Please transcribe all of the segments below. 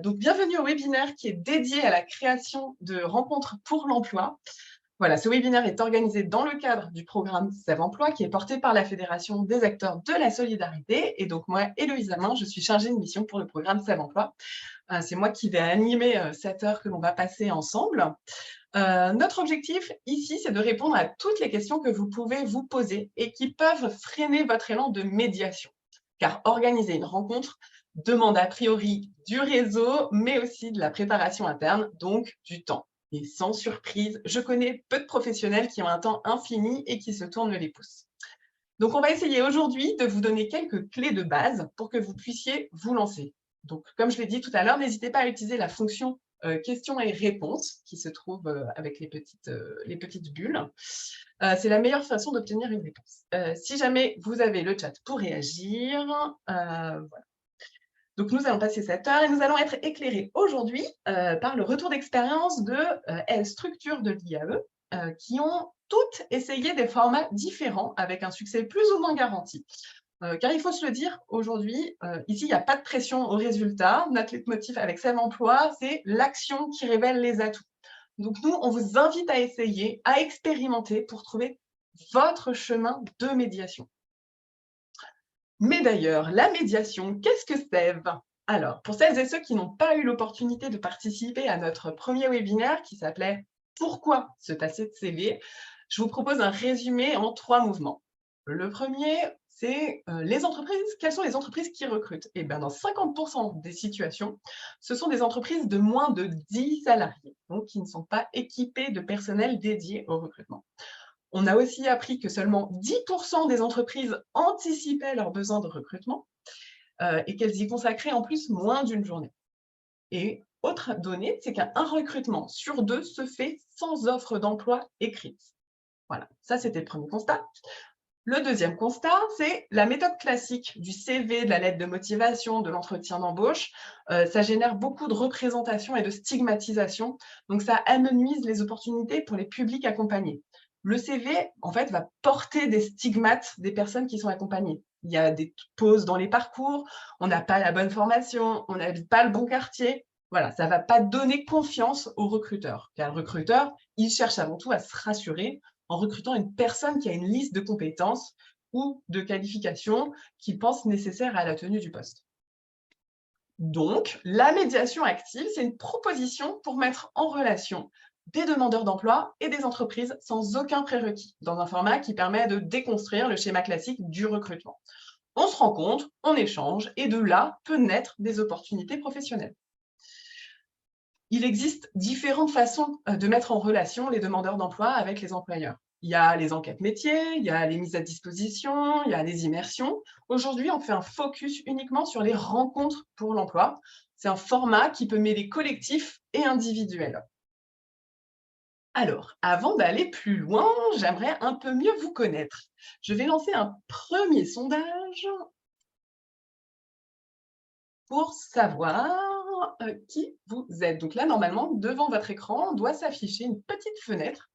Donc bienvenue au webinaire qui est dédié à la création de rencontres pour l'emploi. Voilà, ce webinaire est organisé dans le cadre du programme Sève Emploi qui est porté par la Fédération des acteurs de la solidarité. Et donc moi, Héloïse Amin, je suis chargée de mission pour le programme Sève Emploi. C'est moi qui vais animer cette heure que l'on va passer ensemble. Notre objectif ici, c'est de répondre à toutes les questions que vous pouvez vous poser et qui peuvent freiner votre élan de médiation. Car organiser une rencontre demande a priori du réseau, mais aussi de la préparation interne, donc du temps. Et sans surprise, je connais peu de professionnels qui ont un temps infini et qui se tournent les pouces. Donc, on va essayer aujourd'hui de vous donner quelques clés de base pour que vous puissiez vous lancer. Donc, comme je l'ai dit tout à l'heure, n'hésitez pas à utiliser la fonction questions et réponses qui se trouve avec les petites bulles. C'est la meilleure façon d'obtenir une réponse. Si jamais vous avez le chat pour réagir, voilà. Donc, nous allons passer cette heure et nous allons être éclairés aujourd'hui par le retour d'expérience de structures de l'IAE qui ont toutes essayé des formats différents avec un succès plus ou moins garanti. Car il faut se le dire, aujourd'hui, ici, il n'y a pas de pression au résultat. Notre leitmotiv avec Sève Emploi, c'est l'action qui révèle les atouts. Donc nous, on vous invite à essayer, à expérimenter pour trouver votre chemin de médiation. Mais d'ailleurs, la médiation, qu'est-ce que Sève? Alors, pour celles et ceux qui n'ont pas eu l'opportunité de participer à notre premier webinaire qui s'appelait « Pourquoi se passer de CV ?», je vous propose un résumé en 3 mouvements. Le premier, c'est les entreprises. Quelles sont les entreprises qui recrutent? Eh bien, dans 50% des situations, ce sont des entreprises de moins de 10 salariés, donc qui ne sont pas équipées de personnel dédié au recrutement. On a aussi appris que seulement 10% des entreprises anticipaient leurs besoins de recrutement et qu'elles y consacraient en plus moins d'une journée. Et autre donnée, c'est qu'un recrutement sur 2 se fait sans offre d'emploi écrite. Voilà, ça c'était le premier constat. Le deuxième constat, c'est la méthode classique du CV, de la lettre de motivation, de l'entretien d'embauche. Ça génère beaucoup de représentation et de stigmatisation, donc ça amenuise les opportunités pour les publics accompagnés. Le CV, en fait, va porter des stigmates des personnes qui sont accompagnées. Il y a des pauses dans les parcours, on n'a pas la bonne formation, on n'habite pas le bon quartier. Voilà, ça ne va pas donner confiance au recruteur, car le recruteur, il cherche avant tout à se rassurer en recrutant une personne qui a une liste de compétences ou de qualifications qu'il pense nécessaires à la tenue du poste. Donc, la médiation active, c'est une proposition pour mettre en relation des demandeurs d'emploi et des entreprises sans aucun prérequis, dans un format qui permet de déconstruire le schéma classique du recrutement. On se rencontre, on échange, et de là peut naître des opportunités professionnelles. Il existe différentes façons de mettre en relation les demandeurs d'emploi avec les employeurs. Il y a les enquêtes métiers, il y a les mises à disposition, il y a les immersions. Aujourd'hui, on fait un focus uniquement sur les rencontres pour l'emploi. C'est un format qui peut mêler collectif et individuel. Alors, avant d'aller plus loin, j'aimerais un peu mieux vous connaître. Je vais lancer un premier sondage pour savoir qui vous êtes. Donc là, normalement, devant votre écran, doit s'afficher une petite fenêtre.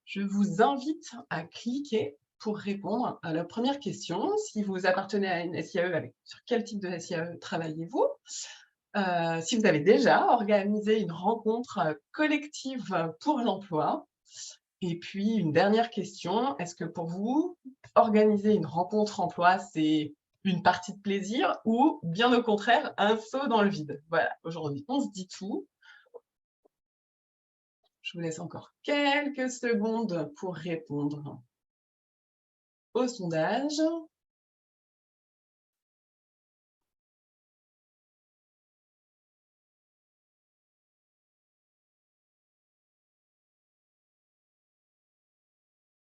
Je vous invite à cliquer pour répondre à la première question. Si vous appartenez à une SIAE, sur quel type de SIAE travaillez-vous? Si vous avez déjà organisé une rencontre collective pour l'emploi. Et puis, une dernière question, est-ce que pour vous, organiser une rencontre emploi, c'est une partie de plaisir ou bien au contraire, un saut dans le vide? Voilà, aujourd'hui, on se dit tout. Je vous laisse encore quelques secondes pour répondre au sondage.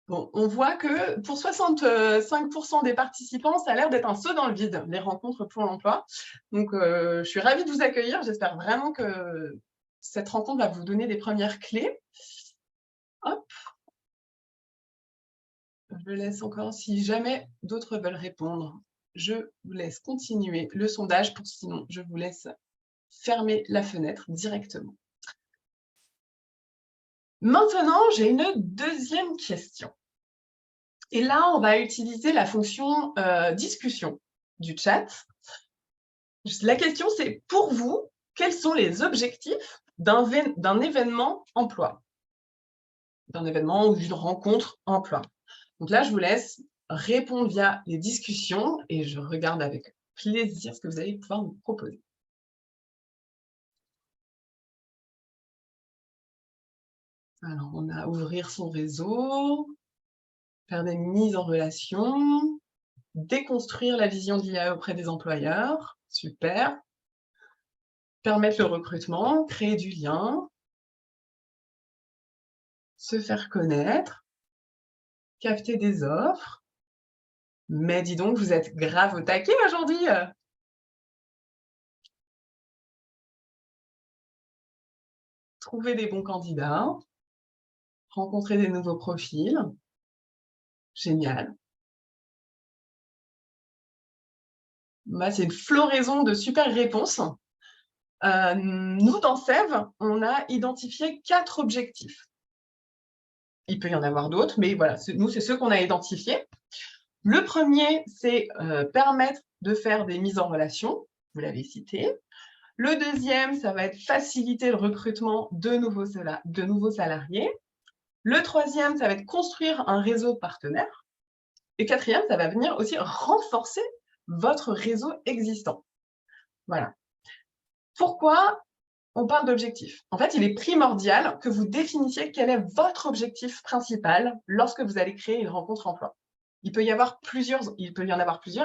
Bon, on voit que pour 65% des participants, ça a l'air d'être un saut dans le vide, les rencontres pour l'emploi. Donc, je suis ravie de vous accueillir. J'espère vraiment que cette rencontre va vous donner des premières clés. Hop. Je laisse encore, si jamais d'autres veulent répondre, je vous laisse continuer le sondage, sinon je vous laisse fermer la fenêtre directement. Maintenant, j'ai une deuxième question. Et là, on va utiliser la fonction discussion du chat. La question, c'est pour vous, quels sont les objectifs d'un événement emploi, d'un événement ou d'une rencontre emploi? Donc là, je vous laisse répondre via les discussions et je regarde avec plaisir ce que vous allez pouvoir nous proposer. Alors, on a ouvrir son réseau, faire des mises en relation, déconstruire la vision de l'IA auprès des employeurs, super. Permettre le recrutement, créer du lien, se faire connaître, capter des offres. Mais dis donc, vous êtes grave au taquet aujourd'hui! Trouver des bons candidats, rencontrer des nouveaux profils. Génial. Bah, c'est une floraison de super réponses. Nous, dans Sève, on a identifié 4 objectifs. Il peut y en avoir d'autres, mais voilà, nous, c'est ceux qu'on a identifiés. Le premier, c'est permettre de faire des mises en relation, vous l'avez cité. Le deuxième, ça va être faciliter le recrutement de nouveaux salariés. Le troisième, ça va être construire un réseau de partenaires. Et quatrième, ça va venir aussi renforcer votre réseau existant. Voilà. Pourquoi on parle d'objectif? En fait, il est primordial que vous définissiez quel est votre objectif principal lorsque vous allez créer une rencontre emploi. Il peut y en avoir plusieurs,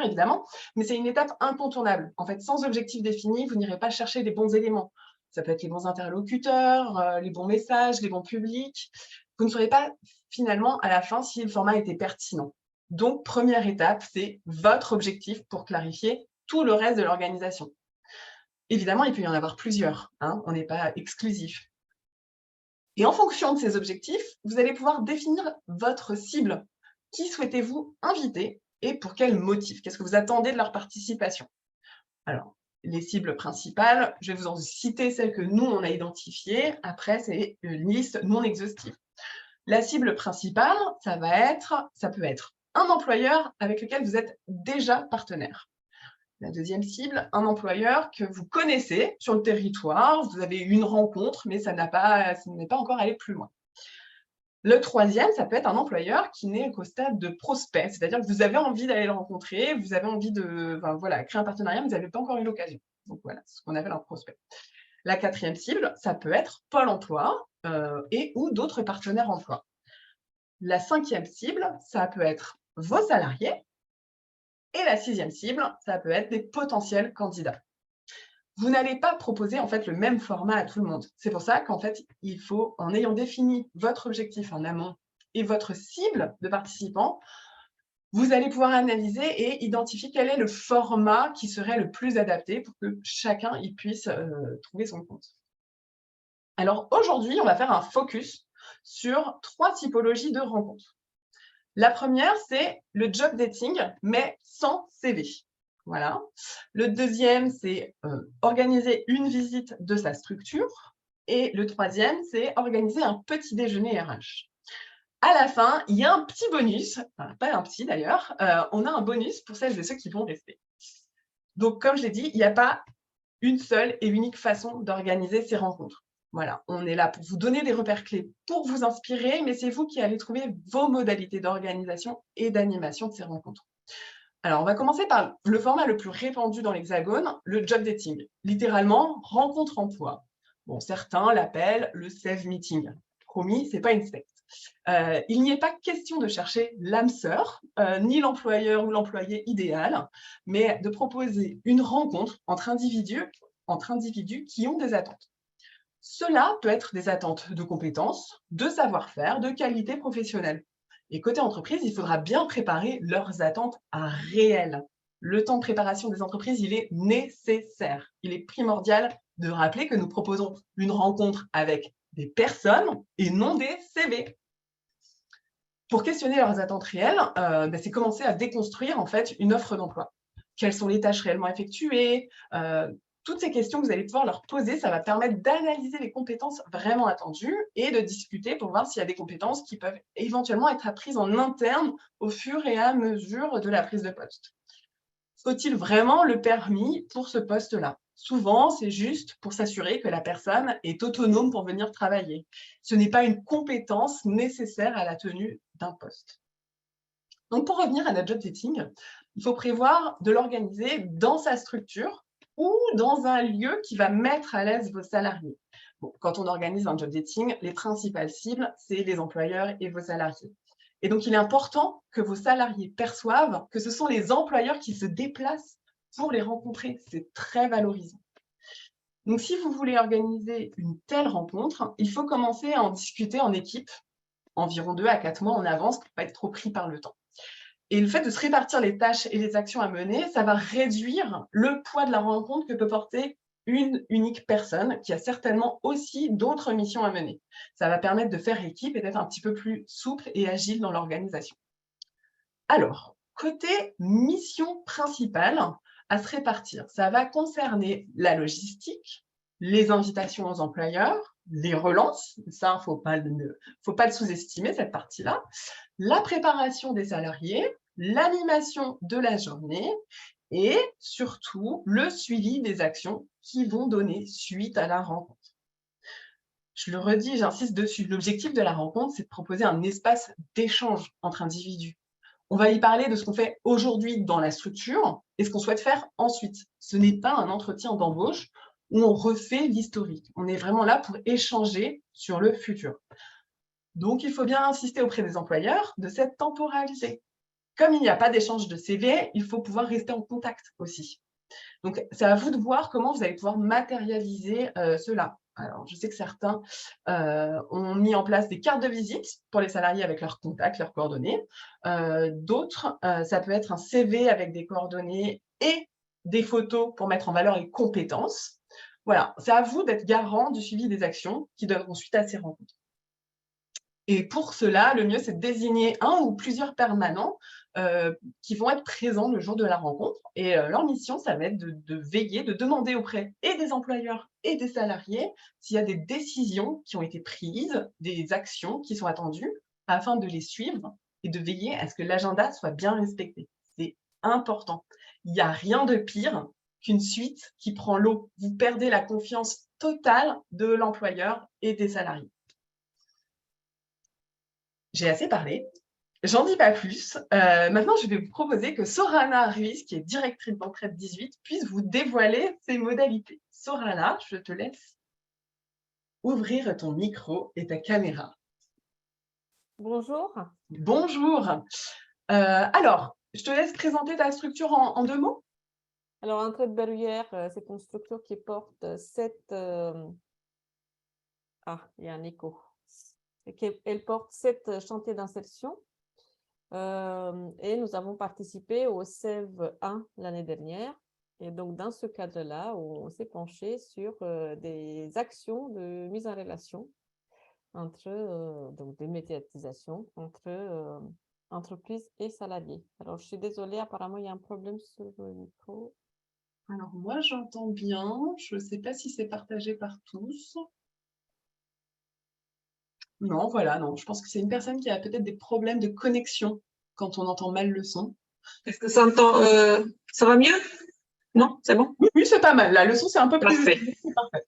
évidemment, mais c'est une étape incontournable. En fait, sans objectif défini, vous n'irez pas chercher les bons éléments. Ça peut être les bons interlocuteurs, les bons messages, les bons publics. Vous ne saurez pas finalement à la fin si le format était pertinent. Donc, première étape, c'est votre objectif pour clarifier tout le reste de l'organisation. Évidemment, il peut y en avoir plusieurs, hein, on n'est pas exclusif. Et en fonction de ces objectifs, vous allez pouvoir définir votre cible. Qui souhaitez-vous inviter et pour quel motif? Qu'est-ce que vous attendez de leur participation? Alors, les cibles principales, je vais vous en citer celles que nous, on a identifiées. Après, c'est une liste non exhaustive. La cible principale, ça peut être un employeur avec lequel vous êtes déjà partenaire. La deuxième cible, un employeur que vous connaissez sur le territoire, vous avez eu une rencontre, mais ça n'est pas encore allé plus loin. Le troisième, ça peut être un employeur qui n'est qu'au stade de prospect, c'est-à-dire que vous avez envie d'aller le rencontrer, vous avez envie de créer un partenariat, mais vous n'avez pas encore eu l'occasion. Donc voilà, c'est ce qu'on appelle un prospect. La quatrième cible, ça peut être Pôle emploi et ou d'autres partenaires emploi. La cinquième cible, ça peut être vos salariés. Et la sixième cible, ça peut être des potentiels candidats. Vous n'allez pas proposer en fait le même format à tout le monde. C'est pour ça qu'en fait, il faut, en ayant défini votre objectif en amont et votre cible de participants, vous allez pouvoir analyser et identifier quel est le format qui serait le plus adapté pour que chacun y puisse trouver son compte. Alors aujourd'hui, on va faire un focus sur 3 typologies de rencontres. La première, c'est le job dating, mais sans CV. Voilà. Le deuxième, c'est organiser une visite de sa structure. Et le troisième, c'est organiser un petit déjeuner RH. À la fin, il y a un petit bonus, enfin, pas un petit d'ailleurs, on a un bonus pour celles et ceux qui vont rester. Donc, comme je l'ai dit, il n'y a pas une seule et unique façon d'organiser ces rencontres. Voilà, on est là pour vous donner des repères clés, pour vous inspirer, mais c'est vous qui allez trouver vos modalités d'organisation et d'animation de ces rencontres. Alors, on va commencer par le format le plus répandu dans l'Hexagone, le job dating. Littéralement, rencontre emploi. Bon, certains l'appellent le Sève Meeting. Promis, ce n'est pas une secte. Il n'y est pas question de chercher l'âme sœur, ni l'employeur ou l'employé idéal, mais de proposer une rencontre entre individus qui ont des attentes. Cela peut être des attentes de compétences, de savoir-faire, de qualité professionnelle. Et côté entreprise, il faudra bien préparer leurs attentes à réel. Le temps de préparation des entreprises, il est nécessaire. Il est primordial de rappeler que nous proposons une rencontre avec des personnes et non des CV. Pour questionner leurs attentes réelles, c'est commencer à déconstruire en fait une offre d'emploi. Quelles sont les tâches réellement effectuées? Toutes ces questions que vous allez pouvoir leur poser, ça va permettre d'analyser les compétences vraiment attendues et de discuter pour voir s'il y a des compétences qui peuvent éventuellement être apprises en interne au fur et à mesure de la prise de poste. Faut-il vraiment le permis pour ce poste-là? Souvent, c'est juste pour s'assurer que la personne est autonome pour venir travailler. Ce n'est pas une compétence nécessaire à la tenue d'un poste. Donc, pour revenir à notre job dating, il faut prévoir de l'organiser dans sa structure ou dans un lieu qui va mettre à l'aise vos salariés. Bon, quand on organise un job dating, les principales cibles, c'est les employeurs et vos salariés. Et donc, il est important que vos salariés perçoivent que ce sont les employeurs qui se déplacent pour les rencontrer. C'est très valorisant. Donc, si vous voulez organiser une telle rencontre, il faut commencer à en discuter en équipe, environ 2 à 4 mois en avance pour ne pas être trop pris par le temps. Et le fait de se répartir les tâches et les actions à mener, ça va réduire le poids de la rencontre que peut porter une unique personne qui a certainement aussi d'autres missions à mener. Ça va permettre de faire équipe et d'être un petit peu plus souple et agile dans l'organisation. Alors, côté mission principale à se répartir, ça va concerner la logistique, les invitations aux employeurs, les relances, ça, faut pas le sous-estimer, cette partie-là, la préparation des salariés, l'animation de la journée et surtout le suivi des actions qui vont donner suite à la rencontre. Je le redis, j'insiste dessus, l'objectif de la rencontre, c'est de proposer un espace d'échange entre individus. On va y parler de ce qu'on fait aujourd'hui dans la structure et ce qu'on souhaite faire ensuite. Ce n'est pas un entretien d'embauche où on refait l'historique. On est vraiment là pour échanger sur le futur. Donc, il faut bien insister auprès des employeurs de cette temporalité. Comme il n'y a pas d'échange de CV, il faut pouvoir rester en contact aussi. Donc, c'est à vous de voir comment vous allez pouvoir matérialiser cela. Alors, je sais que certains ont mis en place des cartes de visite pour les salariés avec leurs contacts, leurs coordonnées. D'autres, ça peut être un CV avec des coordonnées et des photos pour mettre en valeur les compétences. Voilà, c'est à vous d'être garant du suivi des actions qui donneront suite à ces rencontres. Et pour cela, le mieux, c'est de désigner un ou plusieurs permanents qui vont être présents le jour de la rencontre. Et leur mission, ça va être de veiller, de demander auprès et des employeurs et des salariés s'il y a des décisions qui ont été prises, des actions qui sont attendues, afin de les suivre et de veiller à ce que l'agenda soit bien respecté. C'est important. Il n'y a rien de pire qu'une suite qui prend l'eau. Vous perdez la confiance totale de l'employeur et des salariés. J'ai assez parlé, j'en dis pas plus. Maintenant, je vais vous proposer que Sorana Ruiz, qui est directrice d'Entraide 18, puisse vous dévoiler ses modalités. Sorana, je te laisse ouvrir ton micro et ta caméra. Bonjour. Bonjour. Alors, je te laisse présenter ta structure en 2 mots. Alors, Entraide Berruyer, c'est une structure qui porte 7... Ah, il y a un écho. Elle porte 7 chantiers d'insertion. Et nous avons participé au SEV 1 l'année dernière. Et donc, dans ce cadre-là, on s'est penché sur des actions de mise en relation entre, donc des médiatisations entre entreprises et salariés. Alors, je suis désolée, apparemment, il y a un problème sur le micro. Alors, moi, j'entends bien. Je ne sais pas si c'est partagé par tous. Non, voilà, non. Je pense que c'est une personne qui a peut-être des problèmes de connexion quand on entend mal le son. Est-ce que ça va mieux? Non, c'est bon? Oui, c'est pas mal. La leçon, c'est un peu plus... Parfait. C'est parfait.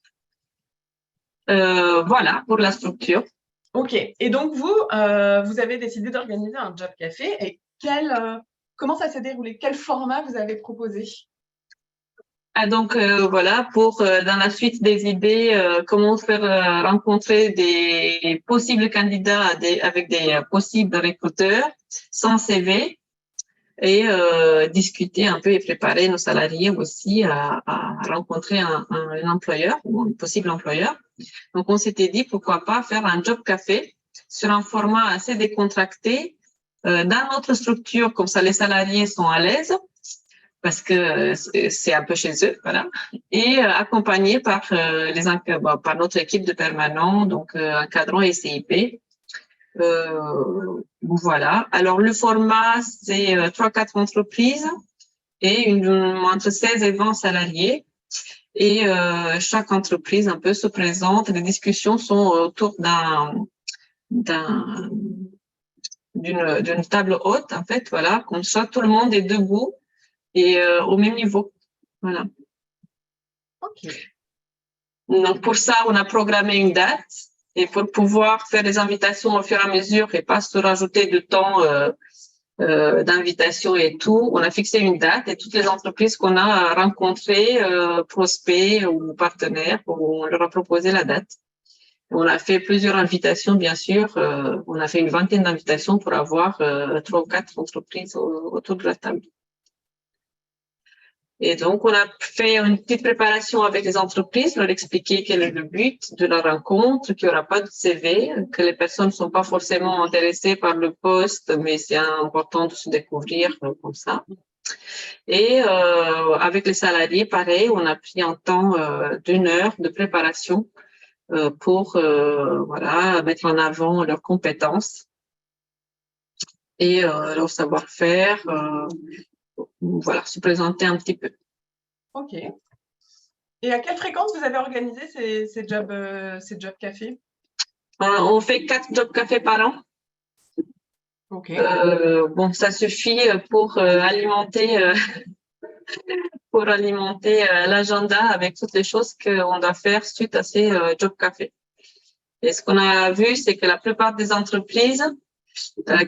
Voilà pour la structure. Ok. Et donc, vous avez décidé d'organiser un job café. Et comment ça s'est déroulé? Quel format vous avez proposé? Ah, donc, voilà, dans la suite des idées, comment faire rencontrer des possibles candidats avec des possibles recruteurs sans CV et discuter un peu et préparer nos salariés aussi à rencontrer un employeur ou un possible employeur. Donc, on s'était dit pourquoi pas faire un job café sur un format assez décontracté dans notre structure, comme ça les salariés sont à l'aise parce que c'est un peu chez eux, voilà, et accompagné par par notre équipe de permanents, donc encadrant et CIP. Voilà. Alors le format, c'est 3-4 entreprises et entre 16 et 20 salariés. Et chaque entreprise un peu se présente. Les discussions sont autour d'une table haute, en fait, voilà, comme ça tout le monde est debout et au même niveau, voilà. Ok. Donc, pour ça, on a programmé une date. Et pour pouvoir faire des invitations au fur et à mesure et pas se rajouter de temps d'invitation et tout, on a fixé une date et toutes les entreprises qu'on a rencontrées, prospects ou partenaires, on leur a proposé la date. On a fait plusieurs invitations, bien sûr. On a fait une vingtaine d'invitations pour avoir 3 ou 4 entreprises autour de la table. Et donc, on a fait une petite préparation avec les entreprises, leur expliquer quel est le but de la rencontre, qu'il n'y aura pas de CV, que les personnes ne sont pas forcément intéressées par le poste, mais c'est important de se découvrir comme ça. Et avec les salariés, pareil, on a pris un temps d'1 heure de préparation pour voilà, mettre en avant leurs compétences et leur savoir-faire, voilà, se présenter un petit peu. Ok. Et à quelle fréquence vous avez organisé ces jobs café? On fait 4 jobs café par an. Ok. Bon, ça suffit pour alimenter l'agenda avec toutes les choses qu'on doit faire suite à ces jobs café. Et ce qu'on a vu, c'est que la plupart des entreprises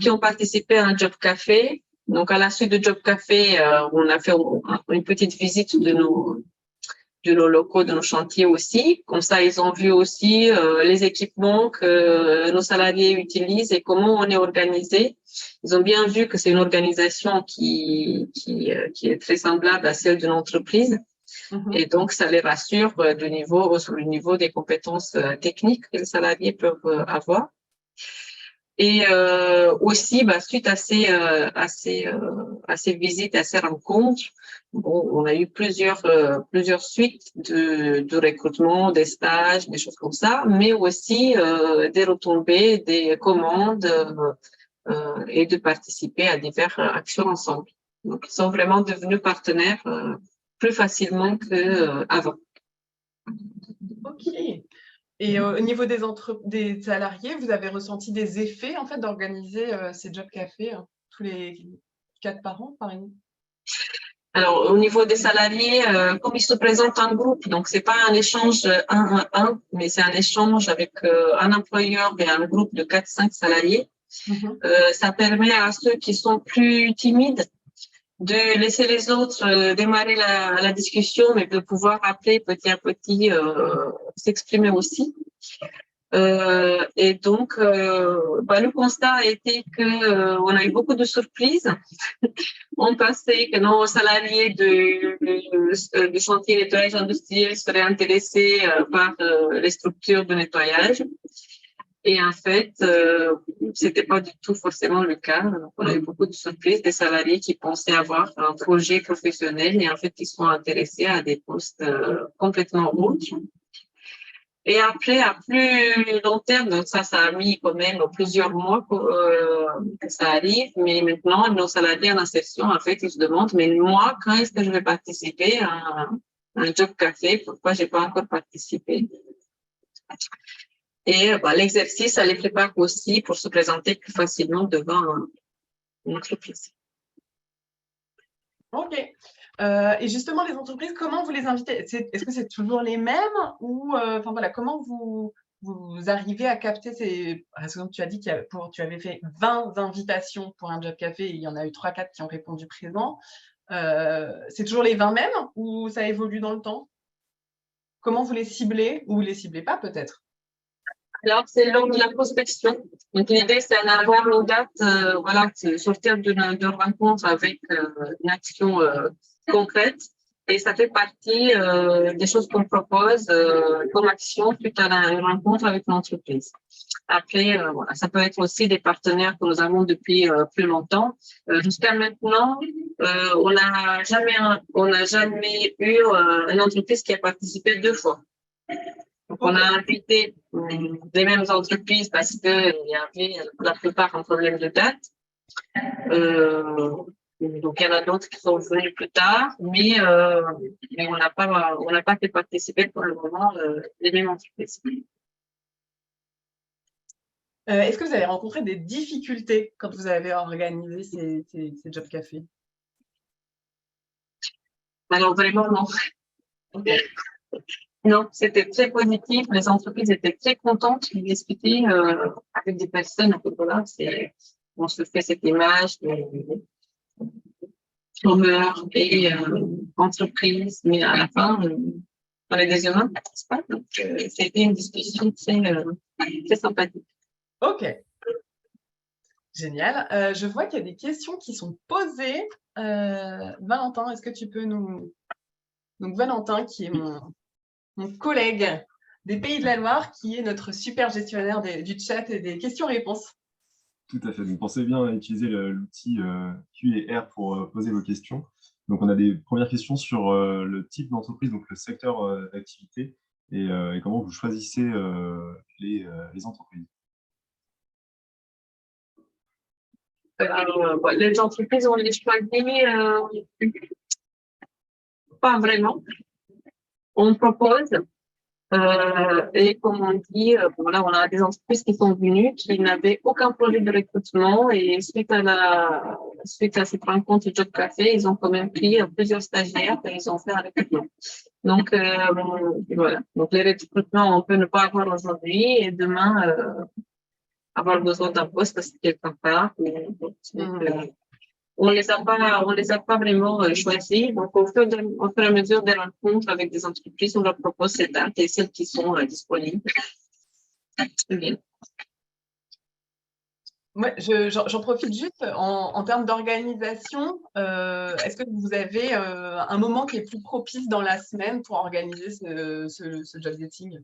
qui ont participé à un job café, donc à la suite du job café, on a fait une petite visite de nos locaux, de nos chantiers aussi. Comme ça, ils ont vu aussi les équipements que nos salariés utilisent et comment on est organisé. Ils ont bien vu que c'est une organisation qui est très semblable à celle d'une entreprise. Et donc, ça les rassure sur le niveau des compétences techniques que les salariés peuvent avoir. Et aussi, suite à ces visites, à ces rencontres, bon, on a eu plusieurs suites de recrutement, des stages, des choses comme ça, mais aussi des retombées, des commandes et de participer à diverses actions ensemble. Donc, ils sont vraiment devenus partenaires plus facilement qu'avant. Ok. Et au niveau des salariés, vous avez ressenti des effets en fait d'organiser ces jobs café tous les 4 par an, par exemple? Alors, au niveau des salariés, comme ils se présentent en groupe, donc c'est pas un échange 1-1, mais c'est un échange avec un employeur et un groupe de 4-5 salariés. Ça permet à ceux qui sont plus timides de laisser les autres démarrer la discussion, mais de pouvoir appeler petit à petit, s'exprimer aussi. Et donc, le constat a été que on a eu beaucoup de surprises. On pensait que nos salariés du chantier nettoyage industriel seraient intéressés par les structures de nettoyage. Et en fait, c'était pas du tout forcément le cas. Donc, on a eu beaucoup de surprises des salariés qui pensaient avoir un projet professionnel et en fait, ils sont intéressés à des postes complètement autres. Et après, à plus long terme, donc ça a mis quand même plusieurs mois que ça arrive, mais maintenant, nos salariés en insertion, en fait, ils se demandent, mais moi, quand est-ce que je vais participer à un job café? Pourquoi j'ai pas encore participé? Et l'exercice, ça les prépare aussi pour se présenter plus facilement devant une entreprise. Ok. Et justement, les entreprises, comment vous les invitez? Est-ce que c'est toujours les mêmes ou enfin voilà, comment vous arrivez à capter par exemple, tu as dit tu avais fait 20 invitations pour un job café et il y en a eu 3-4 qui ont répondu présent. C'est toujours les 20 mêmes ou ça évolue dans le temps? Comment vous les ciblez ou vous les ciblez pas peut-être? Alors, c'est lors de la prospection. Donc, l'idée, c'est d'avoir une date, de sortir d'une rencontre avec une action concrète. Et ça fait partie des choses qu'on propose comme action suite à une rencontre avec l'entreprise. Après, ça peut être aussi des partenaires que nous avons depuis plus longtemps. Jusqu'à maintenant, on n'a jamais eu une entreprise qui a participé 2 fois. Donc, on a invité les mêmes entreprises parce qu'il y avait la plupart un problème de date. Donc, il y en a d'autres qui sont venus plus tard, mais on n'a pas fait participer pour le moment les mêmes entreprises. Est-ce que vous avez rencontré des difficultés quand vous avez organisé ces job cafés? Alors, vraiment, non. Okay. Non, c'était très positif. Les entreprises étaient très contentes de discuter avec des personnes. Voilà, on se fait cette image de chômeurs et entreprises, mais à la fin, on est des humains, n'est-ce pas? Donc, c'était une discussion très sympathique. Ok, génial. Je vois qu'il y a des questions qui sont posées. Valentin, est-ce que tu peux nous... Donc Valentin, qui est mon collègue des Pays de la Loire, qui est notre super gestionnaire du chat et des questions-réponses. Tout à fait. Donc, pensez bien à utiliser l'outil Q&R pour poser vos questions. Donc, on a des premières questions sur le type d'entreprise, donc le secteur d'activité, et comment vous choisissez les entreprises. Alors, les entreprises, on les choisit pas vraiment. On propose. Et comme on dit, voilà, on a des entreprises qui sont venues, qui n'avaient aucun projet de recrutement et suite à cette rencontre Job Café, ils ont quand même pris plusieurs stagiaires et ils ont fait un recrutement. Donc, voilà. Donc, les recrutements, on peut ne pas avoir aujourd'hui et demain, avoir besoin d'un poste parce que quelqu'un part. On les a pas vraiment choisis. Donc, au fur et à mesure des rencontres avec des entreprises, on leur propose ces dates et celles qui sont disponibles. Bien. Ouais, j'en profite juste en termes d'organisation. Est-ce que vous avez un moment qui est plus propice dans la semaine pour organiser ce job dating?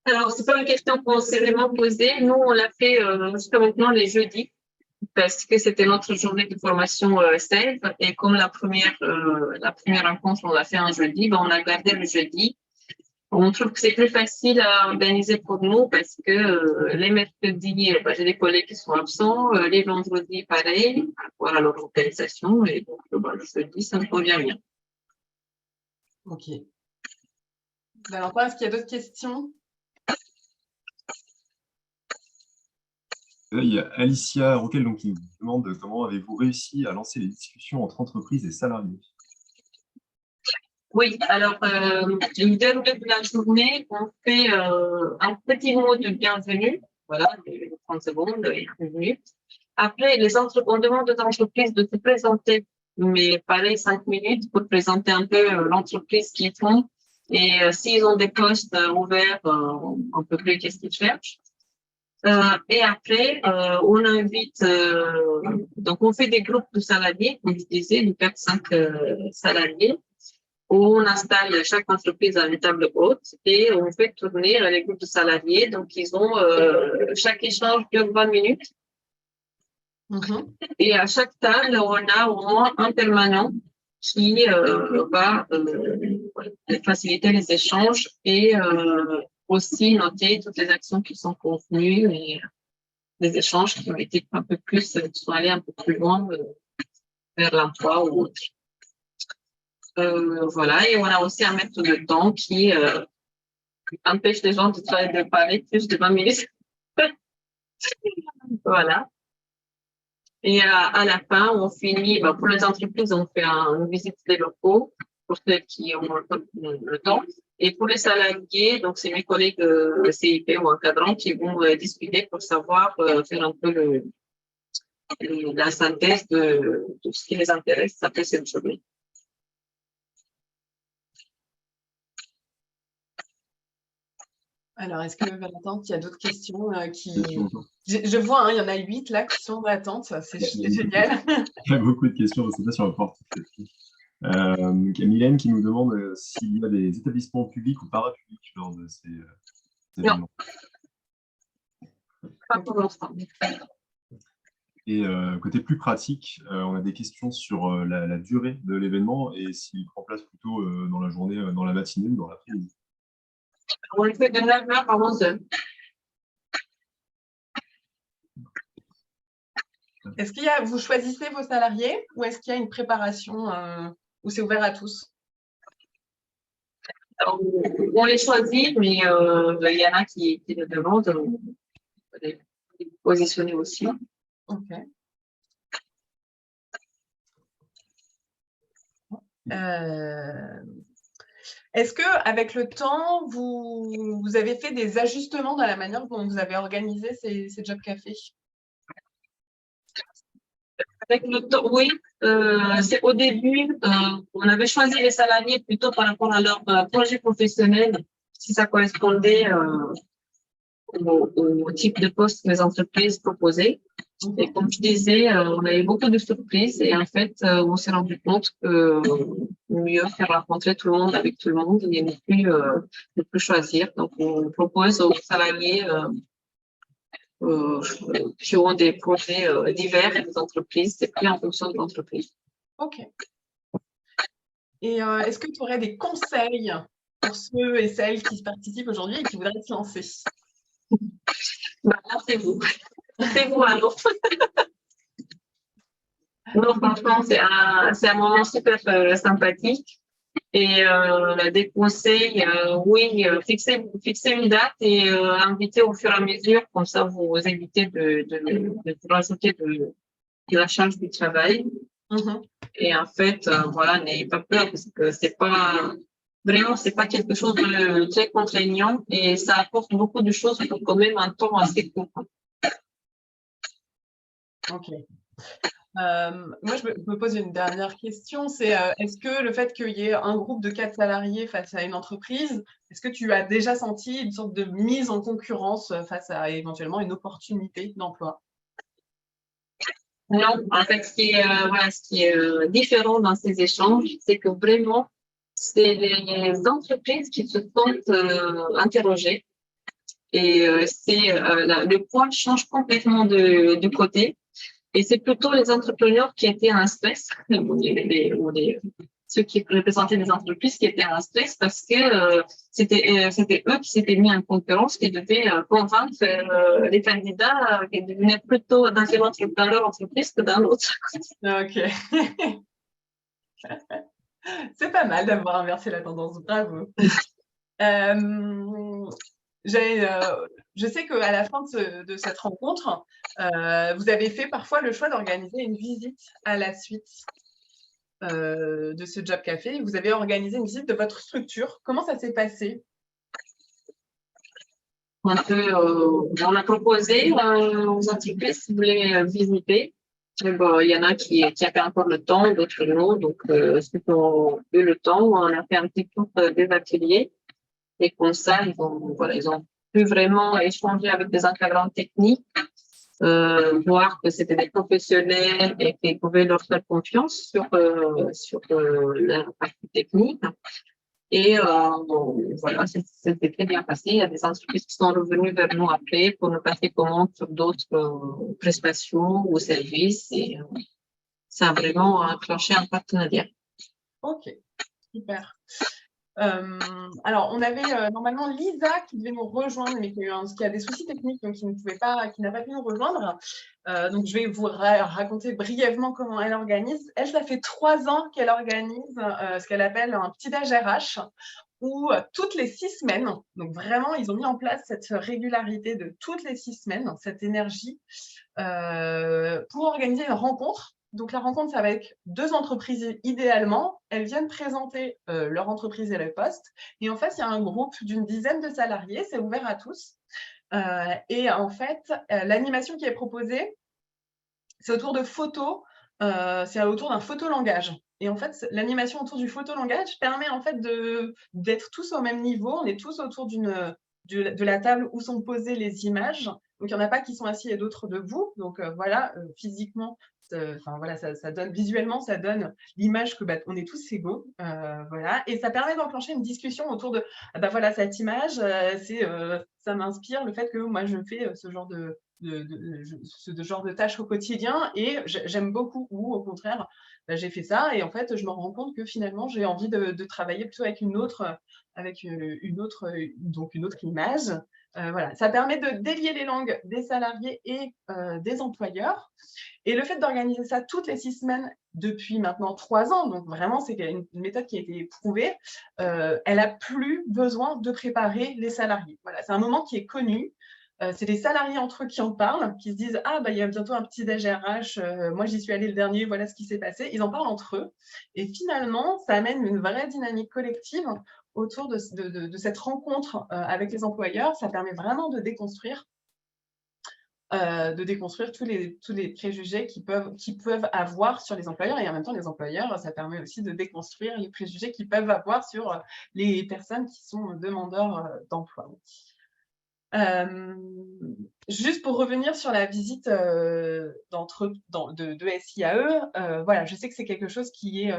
Alors, c'est pas une question qu'on s'est vraiment posée. Nous, on l'a fait jusqu'à maintenant les jeudis, parce que c'était notre journée de formation SELF. Et comme la première rencontre, on l'a fait un jeudi, ben, on a gardé le jeudi. On trouve que c'est plus facile à organiser pour nous parce que les mercredis, j'ai des collègues qui sont absents. Les vendredis, pareil, par rapport à leur organisation. Et donc, le jeudi, ça me convient bien. Ok. Valentin, est-ce qu'il y a d'autres questions? Là, il y a Alicia Roquel donc, qui nous demande comment avez-vous réussi à lancer les discussions entre entreprises et salariés? Oui, alors, le déroulé de la journée, on fait un petit mot de bienvenue, voilà, de 30 secondes, et 1 minute. Après, on demande aux entreprises de se présenter, mais pareil, 5 minutes pour présenter un peu l'entreprise qu'ils font. Et s'ils ont des postes ouverts, on peut plus qu'est-ce qu'ils cherchent. Et après, on invite, donc on fait des groupes de salariés, comme je disais, de 4-5 salariés, où on installe chaque entreprise à une table haute et on fait tourner les groupes de salariés. Donc, ils ont, chaque échange dure 20 minutes. Et à chaque table, on a au moins un permanent qui va faciliter les échanges et aussi noter toutes les actions qui sont convenues et les échanges qui ont été un peu plus, qui sont allés un peu plus loin vers l'emploi ou autre. Voilà, et on a aussi un maître de temps qui empêche les gens de parler plus de 20 minutes. Voilà. Et à la fin, on finit, pour les entreprises, on fait une visite des locaux pour ceux qui ont le temps. Et pour les salariés, donc c'est mes collègues CIP ou encadrants qui vont discuter pour savoir faire un peu la synthèse de ce qui les intéresse après cette journée. Alors, est-ce que Valentin, il y a d'autres questions Je vois, il y en a 8 là qui sont en attente, c'est génial. Il y a beaucoup de questions, je ne sais pas si on va pouvoir toutes les faire. Il y a Mylène qui nous demande s'il y a des établissements publics ou parapublics lors de ces événements. Pas pour l'instant. Et côté plus pratique, on a des questions sur la durée de l'événement et s'il prend place plutôt dans la journée, dans la matinée ou dans l'après-midi. On le fait de 9h à 11h. Est-ce qu'il y a, vous choisissez vos salariés ou est-ce qu'il y a une préparation ou c'est ouvert à tous? Alors, on les choisit, mais il y en a qui le demandent, on peut les positionner aussi. Ok. Est-ce qu'avec le temps, vous avez fait des ajustements dans la manière dont vous avez organisé ces job cafés? Avec le temps, oui. C'est au début, on avait choisi les salariés plutôt par rapport à leur projet professionnel, si ça correspondait au type de poste que les entreprises proposaient. Et comme je disais, on a eu beaucoup de surprises et en fait, on s'est rendu compte que mieux faire rencontrer tout le monde avec tout le monde et ne plus choisir. Donc, on propose aux salariés qui ont des projets divers et des entreprises, c'est pris en fonction de l'entreprise. Ok. Et est-ce que tu aurais des conseils pour ceux et celles qui participent aujourd'hui et qui voudraient se lancer? Bah, lancez-vous. Lancez-vous alors. Non, franchement, c'est un moment super sympathique. Et des conseils, oui, fixer une date et inviter au fur et à mesure, comme ça vous évitez de vous rajouter de la charge du travail. Et en fait, voilà, n'ayez pas peur parce que c'est pas quelque chose de très contraignant et ça apporte beaucoup de choses pour quand même un temps assez court. Ok. Moi, je me pose une dernière question, c'est est-ce que le fait qu'il y ait un groupe de 4 salariés face à une entreprise, est-ce que tu as déjà senti une sorte de mise en concurrence face à éventuellement une opportunité d'emploi? Non, en fait, ce qui est différent dans ces échanges, c'est que vraiment, c'est les entreprises qui se sentent interrogées et le point change complètement de côté. Et c'est plutôt les entrepreneurs qui étaient en stress, ceux qui représentaient les entreprises qui étaient en stress parce que c'était eux qui s'étaient mis en concurrence, qui devaient convaincre les candidats qui devenaient plutôt dans leur entreprise que dans l'autre. Ok. C'est pas mal d'avoir inversé la tendance, bravo. Je sais qu'à la fin de cette rencontre, vous avez fait parfois le choix d'organiser une visite à la suite de ce job café. Vous avez organisé une visite de votre structure. Comment ça s'est passé? On a proposé aux entreprises qui voulaient visiter. Bon, il y en a qui avaient encore le temps, d'autres non. Donc, ceux qui ont eu le temps, on a fait un petit tour des ateliers. Et comme ça, ils ont pu vraiment échanger avec des encadrants techniques, voir que c'était des professionnels et qu'ils pouvaient leur faire confiance sur la partie technique. Et voilà, c'était très bien passé. Il y a des entreprises qui sont revenues vers nous après pour nous passer commande sur d'autres prestations ou services. Et ça a vraiment enclenché un partenariat. Ok, super. Alors, on avait normalement Lisa qui devait nous rejoindre, mais qui a des soucis techniques, donc qui n'a pas pu nous rejoindre. Donc, je vais vous raconter brièvement comment elle organise. Elle, ça fait 3 ans qu'elle organise ce qu'elle appelle un petit déj RH, où toutes les 6 semaines, donc vraiment, ils ont mis en place cette régularité de toutes les 6 semaines, cette énergie, pour organiser une rencontre. Donc, la rencontre, ça va être 2 entreprises idéalement. Elles viennent présenter leur entreprise et le poste. Et en fait, il y a un groupe d'une dizaine de salariés. C'est ouvert à tous. Et en fait, l'animation qui est proposée, c'est autour de photos. C'est autour d'un photolangage. Et en fait, l'animation autour du photolangage permet en fait d'être tous au même niveau. On est tous autour de la table où sont posées les images. Donc, il n'y en a pas qui sont assis et d'autres debout. Donc, voilà, physiquement, voilà, ça donne, visuellement, ça donne l'image que on est tous égaux. Voilà. Et ça permet d'enclencher une discussion autour de voilà, cette image, ça m'inspire le fait que moi, je fais ce genre de genre de tâches au quotidien et j'aime beaucoup, ou au contraire, j'ai fait ça et en fait, je me rends compte que finalement, j'ai envie de travailler plutôt avec une autre image. Voilà, ça permet de délier les langues des salariés et des employeurs. Et le fait d'organiser ça toutes les 6 semaines depuis maintenant 3 ans, donc vraiment, c'est une méthode qui a été éprouvée, elle n'a plus besoin de préparer les salariés. Voilà, c'est un moment qui est connu. C'est les salariés entre eux qui en parlent, qui se disent « Ah, il y a bientôt un petit déj RH, moi j'y suis allée le dernier, voilà ce qui s'est passé ». Ils en parlent entre eux. Et finalement, ça amène une vraie dynamique collective autour de cette rencontre avec les employeurs, ça permet vraiment de déconstruire tous les préjugés qu'ils peuvent avoir sur les employeurs. Et en même temps, les employeurs, ça permet aussi de déconstruire les préjugés qu'ils peuvent avoir sur les personnes qui sont demandeurs d'emploi. Juste pour revenir sur la visite de SIAE, voilà, je sais que c'est quelque chose qui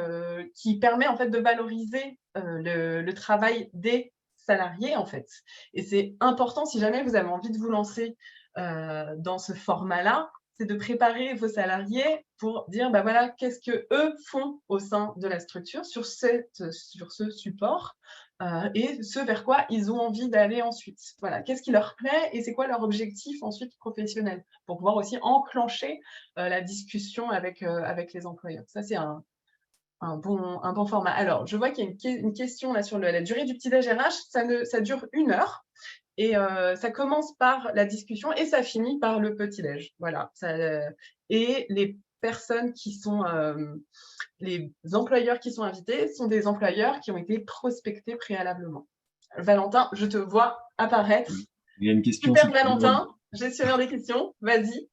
permet en fait de valoriser le travail des salariés en fait. Et c'est important, si jamais vous avez envie de vous lancer dans ce format-là, c'est de préparer vos salariés pour dire, bah voilà, qu'est-ce que eux font au sein de la structure sur ce support et ce vers quoi ils ont envie d'aller ensuite. Voilà, qu'est-ce qui leur plaît et c'est quoi leur objectif ensuite professionnel pour pouvoir aussi enclencher la discussion avec les employeurs. Ça, c'est un bon format. Alors, je vois qu'il y a une question là sur la durée du petit-déj RH. Ça dure 1 heure. Et ça commence par la discussion et ça finit par le petit-déj. Voilà. Et les personnes qui sont, les employeurs qui sont invités sont des employeurs qui ont été prospectés préalablement. Valentin, je te vois apparaître. Il y a une question. Super, Valentin, gestionnaire des questions, vas-y.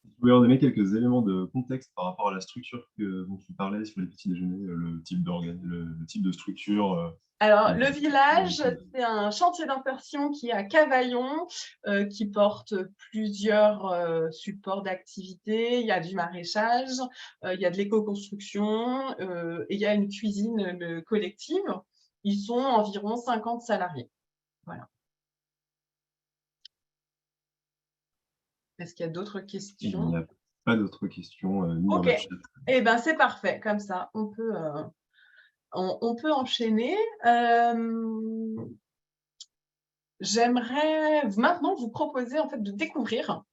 Vous pouvez en donner quelques éléments de contexte par rapport à la structure dont tu parlais sur les petits déjeuners, le type de structure. Alors, le village, c'est un chantier d'insertion qui est à Cavaillon, qui porte plusieurs supports d'activité. Il y a du maraîchage, il y a de l'éco-construction, et il y a une cuisine collective. Ils sont environ 50 salariés. Voilà. Est-ce qu'il y a d'autres questions? Il n'y a pas d'autres questions. Ok, eh ben, c'est parfait. Comme ça, on peut enchaîner. J'aimerais maintenant vous proposer en fait de découvrir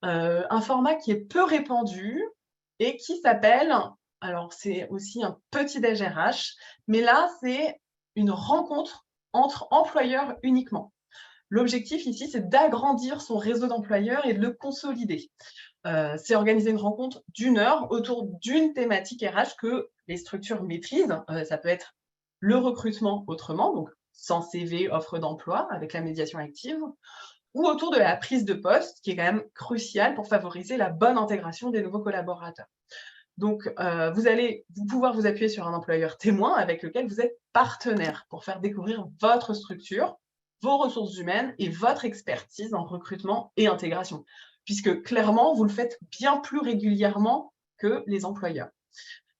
un format qui est peu répandu et qui s'appelle, alors c'est aussi un petit-déj RH, mais là c'est une rencontre entre employeurs uniquement. L'objectif ici, c'est d'agrandir son réseau d'employeurs et de le consolider. C'est organiser une rencontre d'1 heure autour d'une thématique RH que les structures maîtrisent. Ça peut être le recrutement autrement, donc sans CV, offre d'emploi, avec la médiation active, ou autour de la prise de poste, qui est quand même cruciale pour favoriser la bonne intégration des nouveaux collaborateurs. Donc, vous allez pouvoir vous appuyer sur un employeur témoin avec lequel vous êtes partenaire pour faire découvrir votre structure, vos ressources humaines et votre expertise en recrutement et intégration, puisque clairement, vous le faites bien plus régulièrement que les employeurs.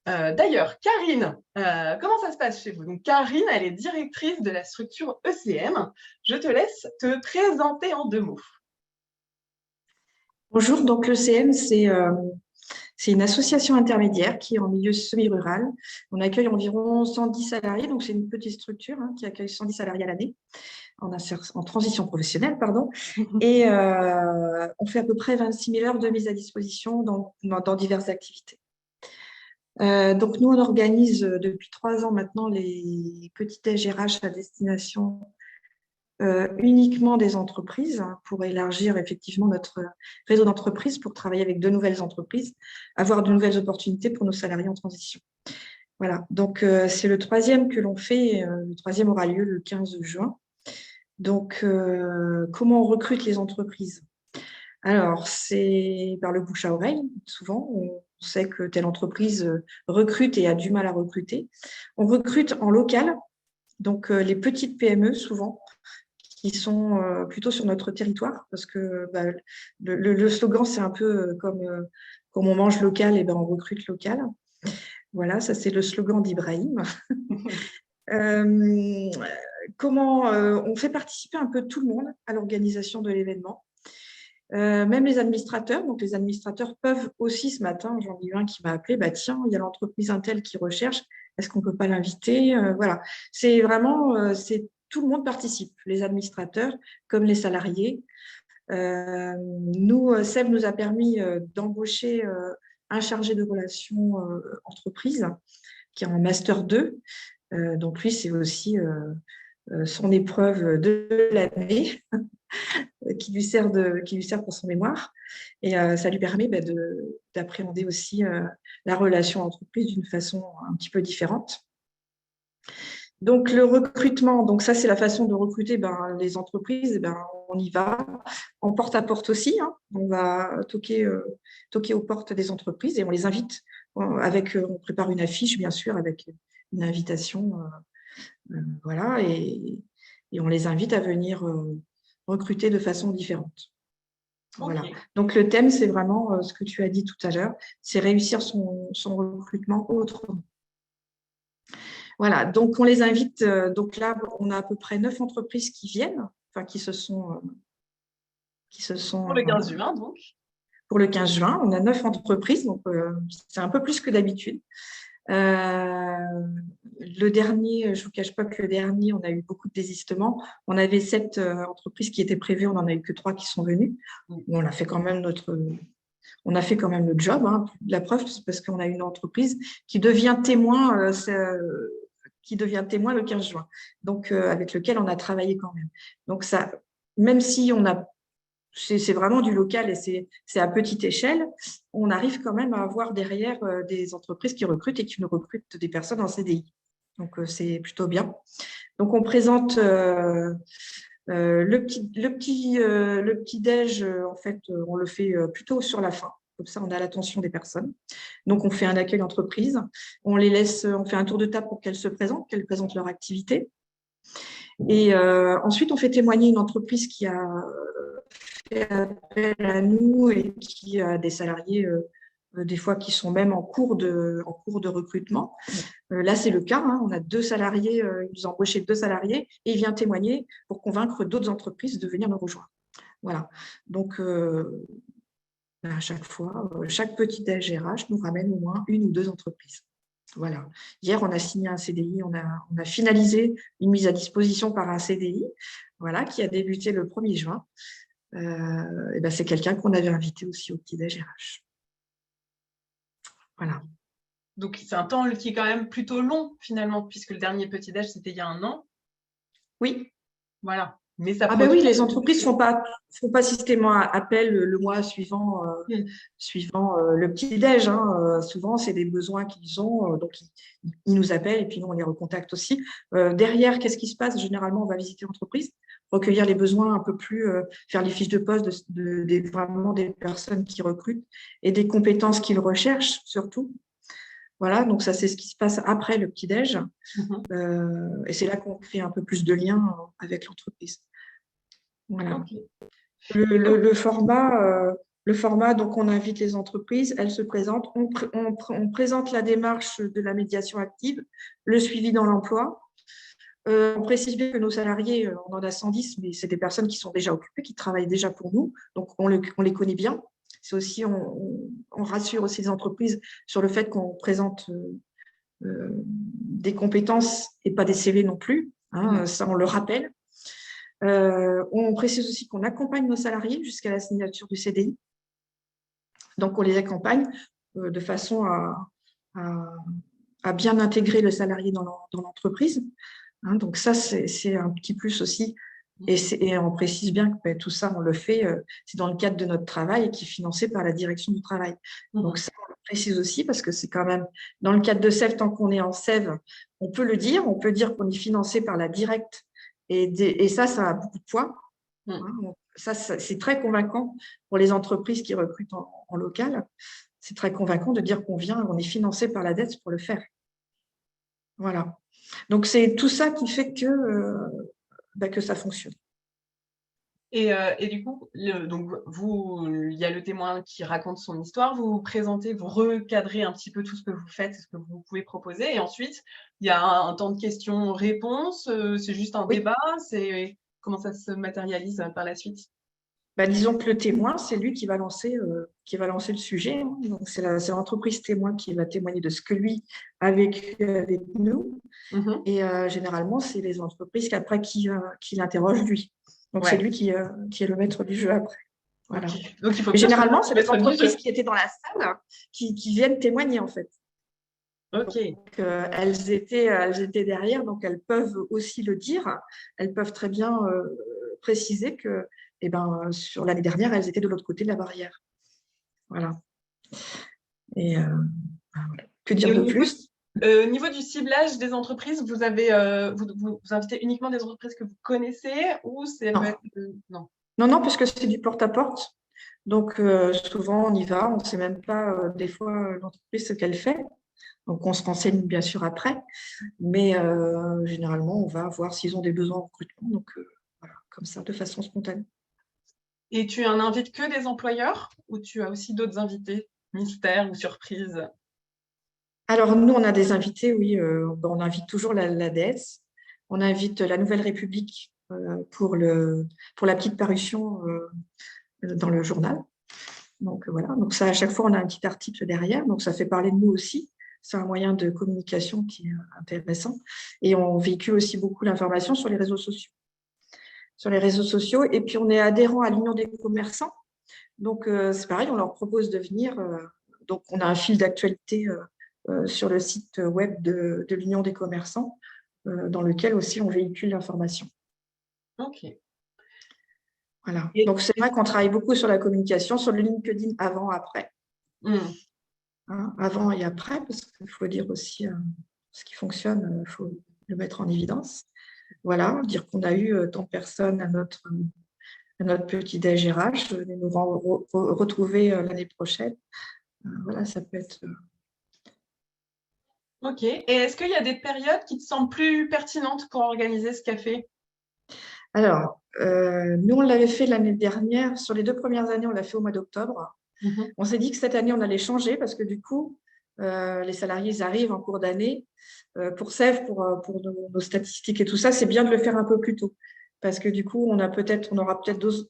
D'ailleurs, Karine, comment ça se passe chez vous? Donc, Karine, elle est directrice de la structure ECM. Je te laisse te présenter en 2 mots. Bonjour, donc l'ECM, c'est une association intermédiaire qui est en milieu semi-rural. On accueille environ 110 salariés, donc c'est une petite structure qui accueille 110 salariés à l'année en transition professionnelle, pardon. Et on fait à peu près 26 000 heures de mise à disposition dans diverses activités. Donc nous, on organise depuis 3 ans maintenant les petits déj RH à destination uniquement des entreprises pour élargir effectivement notre réseau d'entreprises, pour travailler avec de nouvelles entreprises, avoir de nouvelles opportunités pour nos salariés en transition. Voilà, donc c'est le 3e que l'on fait. Le 3e aura lieu le 15 juin. Donc, comment on recrute les entreprises? Alors, c'est par le bouche à oreille, souvent. On sait que telle entreprise recrute et a du mal à recruter. On recrute en local, donc les petites PME souvent, qui sont plutôt sur notre territoire, parce que le slogan, c'est un peu comme on mange local, et on recrute local. Voilà, ça c'est le slogan d'Ibrahim. Comment on fait participer un peu tout le monde à l'organisation de l'événement. Même les administrateurs, donc les administrateurs peuvent aussi, ce matin, j'en ai eu un qui m'a appelé, tiens, il y a l'entreprise Intel qui recherche, est-ce qu'on ne peut pas l'inviter? Voilà, c'est vraiment, tout le monde participe, les administrateurs comme les salariés. Seb nous a permis d'embaucher un chargé de relations entreprise qui est en Master 2. Donc lui, c'est aussi son épreuve de l'année qui lui sert pour son mémoire. Et ça lui permet d'appréhender aussi la relation entreprise d'une façon un petit peu différente. Donc, le recrutement, donc ça, c'est la façon de recruter les entreprises. On y va en porte-à-porte aussi. Hein. On va toquer aux portes des entreprises et on les invite. On prépare une affiche, bien sûr, avec une invitation. Voilà, et on les invite à venir recruter de façon différente. Voilà. Ok. Donc, le thème, c'est vraiment ce que tu as dit tout à l'heure, c'est réussir son recrutement autrement. Voilà, donc on les invite. Donc là, on a à peu près 9 entreprises qui viennent, enfin qui se sont Pour le 15 juin, donc. pour le 15 juin. On a 9 entreprises, donc c'est un peu plus que d'habitude. Le dernier, je ne vous cache pas que le dernier, on a eu beaucoup de désistements. On avait 7 entreprises qui étaient prévues, on n'en a eu que 3 qui sont venues. On a fait quand même notre job. Hein. La preuve, c'est parce qu'on a une entreprise qui devient témoin le 15 juin, donc avec lequel on a travaillé quand même. Donc ça, même si c'est vraiment du local et c'est à petite échelle, on arrive quand même à avoir derrière des entreprises qui recrutent et qui nous recrutent des personnes en CDI. Donc c'est plutôt bien. Donc on présente le petit déj, en fait, on le fait plutôt sur la fin. Comme ça, on a l'attention des personnes. Donc, on fait un accueil entreprise. On fait un tour de table pour qu'elles présentent leur activité. Et ensuite, on fait témoigner une entreprise qui a fait appel à nous et qui a des salariés, des fois, qui sont même en cours de recrutement. Là, c'est le cas. Hein. On a 2 salariés, ils nous ont embauché 2 salariés et il vient témoigner pour convaincre d'autres entreprises de venir nous rejoindre. Voilà. Donc, à chaque fois, chaque petit déj RH nous ramène au moins 1 ou 2 entreprises. Voilà. Hier, on a signé un CDI, on a finalisé une mise à disposition par un CDI, voilà, qui a débuté le 1er juin. C'est quelqu'un qu'on avait invité aussi au petit déj RH. Voilà. Donc, c'est un temps qui est quand même plutôt long, finalement, puisque le dernier petit déj, c'était il y a 1 an. Oui. Voilà. Mais ça oui, les entreprises ne font pas systématiquement appel le mois suivant, le petit-déj. Hein. Souvent, c'est des besoins qu'ils ont, donc ils nous appellent et puis nous, on les recontacte aussi. Derrière, qu'est-ce qui se passe? Généralement, on va visiter l'entreprise, recueillir les besoins un peu plus, faire les fiches de poste vraiment des personnes qui recrutent et des compétences qu'ils recherchent surtout. Voilà, donc ça, c'est ce qui se passe après le petit-déj. Et c'est là qu'on fait un peu plus de liens avec l'entreprise. Voilà. Okay. Le format, donc on invite les entreprises, elles se présentent, on présente la démarche de la médiation active, le suivi dans l'emploi. On précise bien que nos salariés, on en a 110, mais c'est des personnes qui sont déjà occupées, qui travaillent déjà pour nous, donc on les connaît bien. C'est aussi, on rassure aussi les entreprises sur le fait qu'on présente des compétences et pas des CV non plus. Hein, ça, on le rappelle. On précise aussi qu'on accompagne nos salariés jusqu'à la signature du CDI. Donc, on les accompagne de façon à bien intégrer le salarié dans l'entreprise. Hein, donc, ça, c'est un petit plus aussi. Et on précise bien que tout ça, on le fait, c'est dans le cadre de notre travail et qui est financé par la direction du travail. Donc, ça, on le précise aussi parce que c'est quand même, dans le cadre de SEV, tant qu'on est en SEV, on peut le dire, on peut dire qu'on est financé par la directe. Et ça a beaucoup de poids. Hein. Ça, c'est très convaincant pour les entreprises qui recrutent en local. C'est très convaincant de dire qu'on est financé par la dette pour le faire. Voilà. Donc, c'est tout ça qui fait que ça fonctionne. Et du coup, donc il y a le témoin qui raconte son histoire, vous vous présentez, vous recadrez un petit peu tout ce que vous faites, ce que vous pouvez proposer, et ensuite, il y a un temps de questions-réponses, c'est juste un débat, comment ça se matérialise par la suite? Disons que le témoin, c'est lui qui va lancer le sujet. Hein. Donc, c'est l'entreprise témoin qui va témoigner de ce que lui a vécu avec nous. Et généralement, c'est les entreprises après qui l'interrogent lui. Donc, c'est lui qui est le maître du jeu après. Voilà. Okay. Donc, généralement, c'est les entreprises qui étaient dans la salle qui viennent témoigner, en fait. Ok. Donc, elles étaient derrière, donc elles peuvent aussi le dire. Elles peuvent très bien préciser que sur l'année dernière, elles étaient de l'autre côté de la barrière. Voilà. Et que dire de plus? Au niveau du ciblage des entreprises, vous invitez uniquement des entreprises que vous connaissez ou c'est Non. peut être non. Non, puisque c'est du porte-à-porte. Donc, souvent, on y va, on ne sait même pas, des fois, l'entreprise, ce qu'elle fait. Donc, on se renseigne bien sûr après. Mais généralement, on va voir s'ils ont des besoins en recrutement. Donc, voilà, comme ça, de façon spontanée. Et tu n'invites que des employeurs ou tu as aussi d'autres invités, mystères ou surprises? Alors, nous, on a des invités, oui. On invite toujours l'ADS. On invite la Nouvelle République pour la petite parution dans le journal. Donc, voilà. Donc, ça, à chaque fois, on a un petit article derrière. Donc, ça fait parler de nous aussi. C'est un moyen de communication qui est intéressant. Et on véhicule aussi beaucoup l'information sur les réseaux sociaux. Et puis, on est adhérent à l'Union des commerçants. Donc, c'est pareil, on leur propose de venir. Donc, on a un fil d'actualité sur le site web de l'Union des commerçants, dans lequel aussi on véhicule l'information. Ok. Voilà. Donc, c'est vrai qu'on travaille beaucoup sur la communication, sur le LinkedIn avant, après. Hein, avant et après, parce qu'il faut dire aussi ce qui fonctionne, il faut le mettre en évidence. Voilà, dire qu'on a eu tant de personnes à notre petit déj RH, venez nous retrouver l'année prochaine. Voilà, ça peut être… Ok. Et est-ce qu'il y a des périodes qui te semblent plus pertinentes pour organiser ce café? Alors, nous, on l'avait fait l'année dernière. Sur les 2 premières années, on l'a fait au mois d'octobre. On s'est dit que cette année, on allait changer parce que du coup, les salariés ils arrivent en cours d'année. Pour Sèvres, pour nos statistiques et tout ça, c'est bien de le faire un peu plus tôt. Parce que du coup, on aura peut-être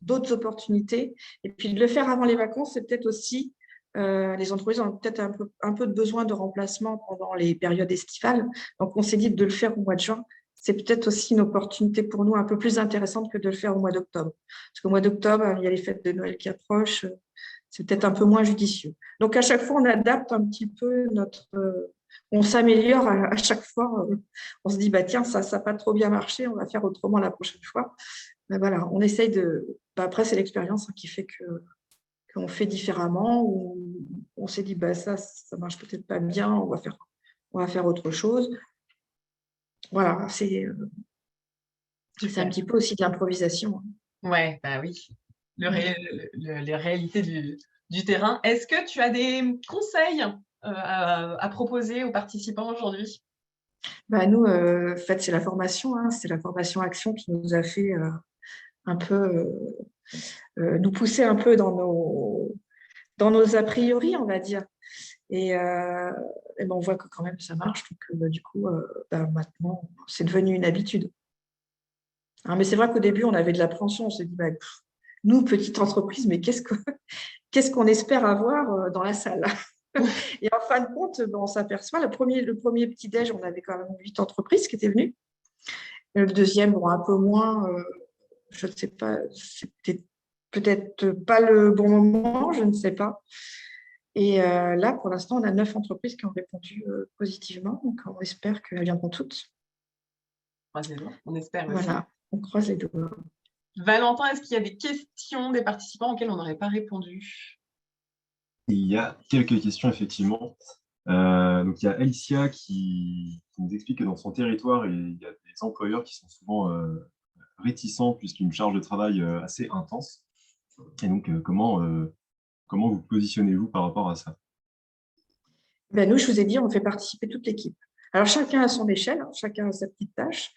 d'autres opportunités. Et puis, de le faire avant les vacances, c'est peut-être aussi… les entreprises ont peut-être un peu de besoin de remplacement pendant les périodes estivales. Donc, on s'est dit de le faire au mois de juin. C'est peut-être aussi une opportunité pour nous un peu plus intéressante que de le faire au mois d'octobre. Parce qu'au mois d'octobre, il y a les fêtes de Noël qui approchent. C'est peut-être un peu moins judicieux. Donc, à chaque fois, on adapte un petit peu on s'améliore à chaque fois. On se dit, bah, tiens, ça n'a pas trop bien marché, on va faire autrement la prochaine fois. Mais voilà, on essaye de… après, c'est l'expérience qui fait qu'on fait différemment, ou on s'est dit, bah, ça marche peut-être pas bien, on va faire autre chose. Voilà, c'est un petit peu aussi de l'improvisation. Ouais, bah oui. Les réalités du terrain. Est-ce que tu as des conseils à proposer aux participants aujourd'hui? Bah, nous, en fait, c'est la formation, hein, c'est la formation Action qui nous a fait un peu nous pousser un peu dans nos a priori, on va dire. Et ben, on voit que quand même ça marche. Donc, du coup, maintenant, c'est devenu une habitude. Hein, mais c'est vrai qu'au début, on avait de l'appréhension. On s'est dit, bah, nous, petite entreprise, mais qu'est-ce qu'on espère avoir dans la salle? Et en fin de compte, on s'aperçoit, le premier petit-déj, on avait quand même 8 entreprises qui étaient venues. Le deuxième, bon, un peu moins, je ne sais pas, c'était peut-être pas le bon moment, je ne sais pas. Et là, pour l'instant, on a 9 entreprises qui ont répondu positivement. Donc, on espère qu'elles viendront toutes. On espère aussi. Voilà, on croise les doigts. Valentin, est-ce qu'il y a des questions des participants auxquelles on n'aurait pas répondu? Il y a quelques questions, effectivement. Donc, il y a Alicia qui nous explique que dans son territoire, il y a des employeurs qui sont souvent réticents puisqu'il y a une charge de travail assez intense. Et donc, comment vous positionnez-vous par rapport à ça? Ben, nous, je vous ai dit, on fait participer toute l'équipe. Alors, chacun à son échelle, hein, chacun a sa petite tâche.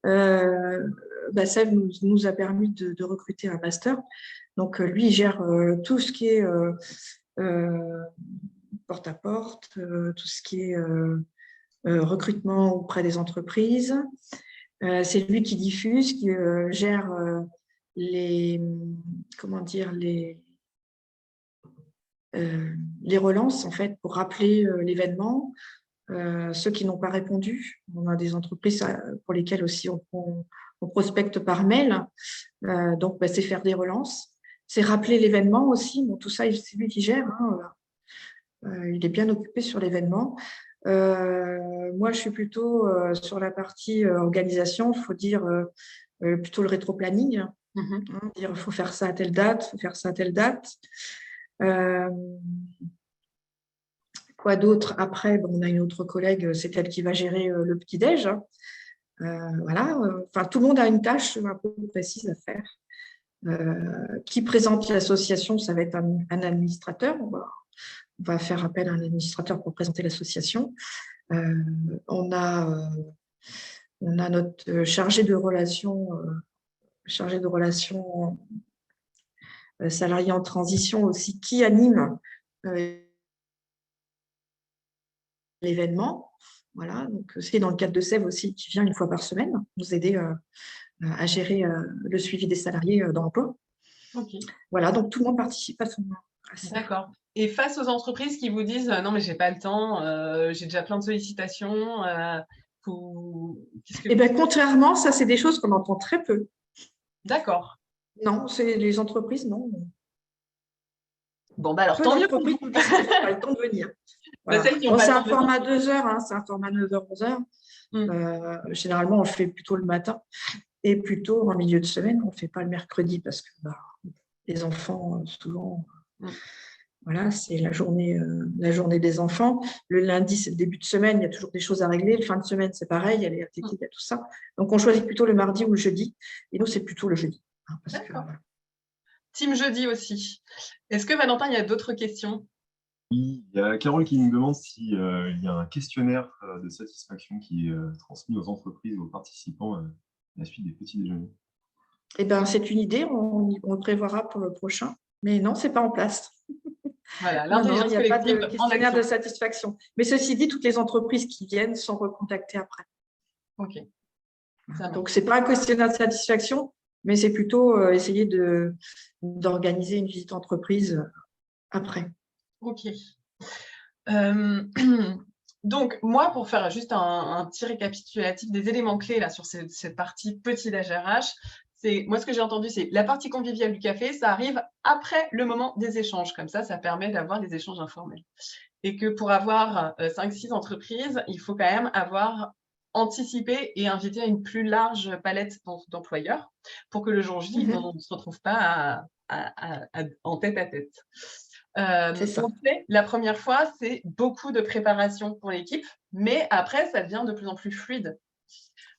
Ça nous a permis de recruter un master. Donc, lui, il gère tout ce qui est porte-à-porte, tout ce qui est recrutement auprès des entreprises. C'est lui qui diffuse, qui gère les relances, en fait, pour rappeler l'événement. Ceux qui n'ont pas répondu, on a des entreprises pour lesquelles aussi on prospecte par mail. Donc, c'est faire des relances. C'est rappeler l'événement aussi. Bon, tout ça, c'est lui qui gère. Hein. Il est bien occupé sur l'événement. Moi, je suis plutôt sur la partie organisation. Il faut dire plutôt le rétro-planning. Hein, dire, il faut faire ça à telle date, il faut faire ça à telle date. Quoi d'autre? Après, on a une autre collègue, c'est elle qui va gérer le petit-déj. Hein. Voilà. Enfin, tout le monde a une tâche un peu précise à faire. Qui présente l'association, ça va être un administrateur. On va faire appel à un administrateur pour présenter l'association. On a notre chargé de relations salariés en transition aussi qui anime l'événement. Voilà, donc c'est dans le cadre de Sève aussi qui vient une fois par semaine nous aider à gérer le suivi des salariés dans l'emploi. Okay. Voilà, donc tout le monde participe à ça. D'accord. Et face aux entreprises qui vous disent non, mais j'ai pas le temps, j'ai déjà plein de sollicitations, Eh bien, contrairement, ça, c'est des choses qu'on entend très peu. D'accord. Non, c'est les entreprises, non. Bon, bah alors, tant mieux. Entreprises nous disent qu'elles n'ont pas le temps de venir. Voilà. C'est un format 2 heures, hein, c'est un format 9h, 11h. Généralement, on le fait plutôt le matin et plutôt en milieu de semaine. On ne le fait pas le mercredi parce que les enfants, souvent, voilà, c'est la journée des enfants. Le lundi, c'est le début de semaine, il y a toujours des choses à régler. Le fin de semaine, c'est pareil, il y a les RTT, il y a tout ça. Donc, on choisit plutôt le mardi ou le jeudi. Et nous, c'est plutôt le jeudi. Hein, d'accord. Team jeudi aussi. Est-ce que, Valentin, il y a d'autres questions? Oui, il y a Carole qui nous demande s'il y a un questionnaire de satisfaction qui est transmis aux entreprises, aux participants à la suite des petits déjeuners. Eh bien, c'est une idée, on le prévoira pour le prochain. Mais non, ce n'est pas en place. Voilà, non, il n'y a pas de questionnaire de satisfaction. Mais ceci dit, toutes les entreprises qui viennent sont recontactées après. OK. Donc, ce n'est pas un questionnaire de satisfaction, mais c'est plutôt essayer d'organiser une visite entreprise après. OK. Donc, moi, pour faire juste un petit récapitulatif des éléments clés là, sur cette partie petit déj RH, moi, ce que j'ai entendu, c'est la partie conviviale du café, ça arrive après le moment des échanges. Comme ça permet d'avoir des échanges informels. Et que pour avoir 5-6 entreprises, il faut quand même avoir anticipé et invité à une plus large palette d'employeurs pour que le jour J, on ne se retrouve pas en tête à tête. La première fois, c'est beaucoup de préparation pour l'équipe, mais après, ça devient de plus en plus fluide.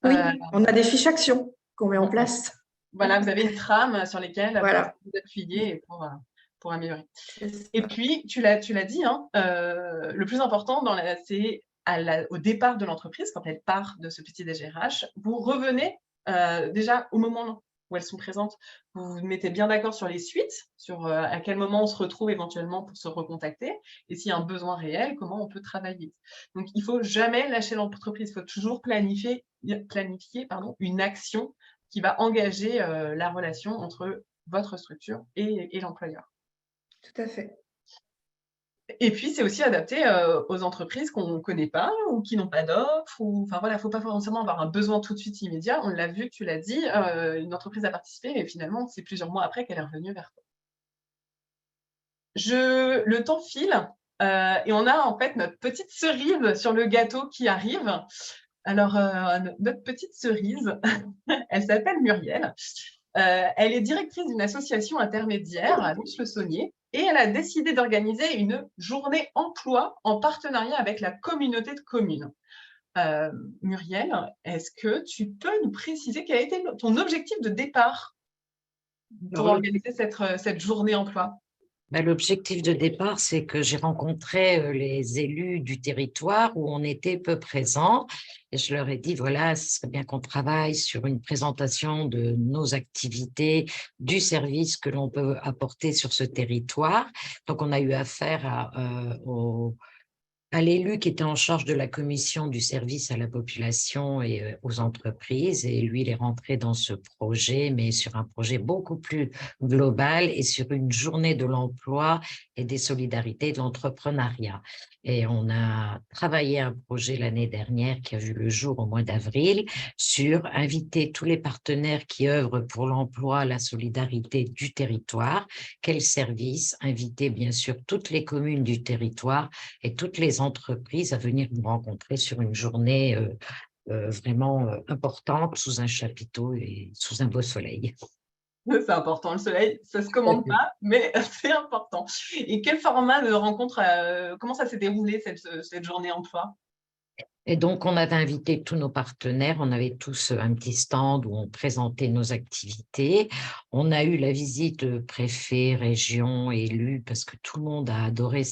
Oui, on a des fiches actions qu'on met en place. Voilà, vous avez une trame sur lesquelles vous appuyez pour améliorer. Et puis, tu l'as dit, hein, le plus important, c'est au départ de l'entreprise, quand elle part de ce petit déj RH, vous revenez déjà au moment où elles sont présentes, vous vous mettez bien d'accord sur les suites, sur à quel moment on se retrouve éventuellement pour se recontacter, et s'il y a un besoin réel, comment on peut travailler. Donc, il ne faut jamais lâcher l'entreprise, il faut toujours planifier une action qui va engager la relation entre votre structure et l'employeur. Tout à fait. Et puis, c'est aussi adapté aux entreprises qu'on ne connaît pas ou qui n'ont pas d'offre. Enfin, voilà, il ne faut pas forcément avoir un besoin tout de suite immédiat. On l'a vu, tu l'as dit, une entreprise a participé et finalement, c'est plusieurs mois après qu'elle est revenue vers toi. Le temps file et on a en fait notre petite cerise sur le gâteau qui arrive. Alors, notre petite cerise, elle s'appelle Muriel. Elle est directrice d'une association intermédiaire à Lons-le-Saunier et elle a décidé d'organiser une journée emploi en partenariat avec la communauté de communes. Muriel, est-ce que tu peux nous préciser quel a été ton objectif de départ pour organiser cette journée emploi? L'objectif de départ, c'est que j'ai rencontré les élus du territoire où on était peu présents et je leur ai dit, voilà, ce serait bien qu'on travaille sur une présentation de nos activités, du service que l'on peut apporter sur ce territoire. Donc, on a eu affaire à l'élu qui était en charge de la commission du service à la population et aux entreprises. Et lui, il est rentré dans ce projet, mais sur un projet beaucoup plus global et sur une journée de l'emploi et des solidarités de l'entrepreneuriat. Et on a travaillé un projet l'année dernière qui a vu le jour au mois d'avril sur inviter tous les partenaires qui œuvrent pour l'emploi, la solidarité du territoire. Quel service? Inviter bien sûr toutes les communes du territoire et toutes les entreprises à venir nous rencontrer sur une journée vraiment importante sous un chapiteau et sous un beau soleil. C'est important, le soleil, ça se commande pas, mais c'est important. Et quel format de rencontre, comment ça s'est déroulé cette journée emploi? Et donc, on avait invité tous nos partenaires, on avait tous un petit stand où on présentait nos activités. On a eu la visite de préfets, régions, élus, parce que tout le monde a adoré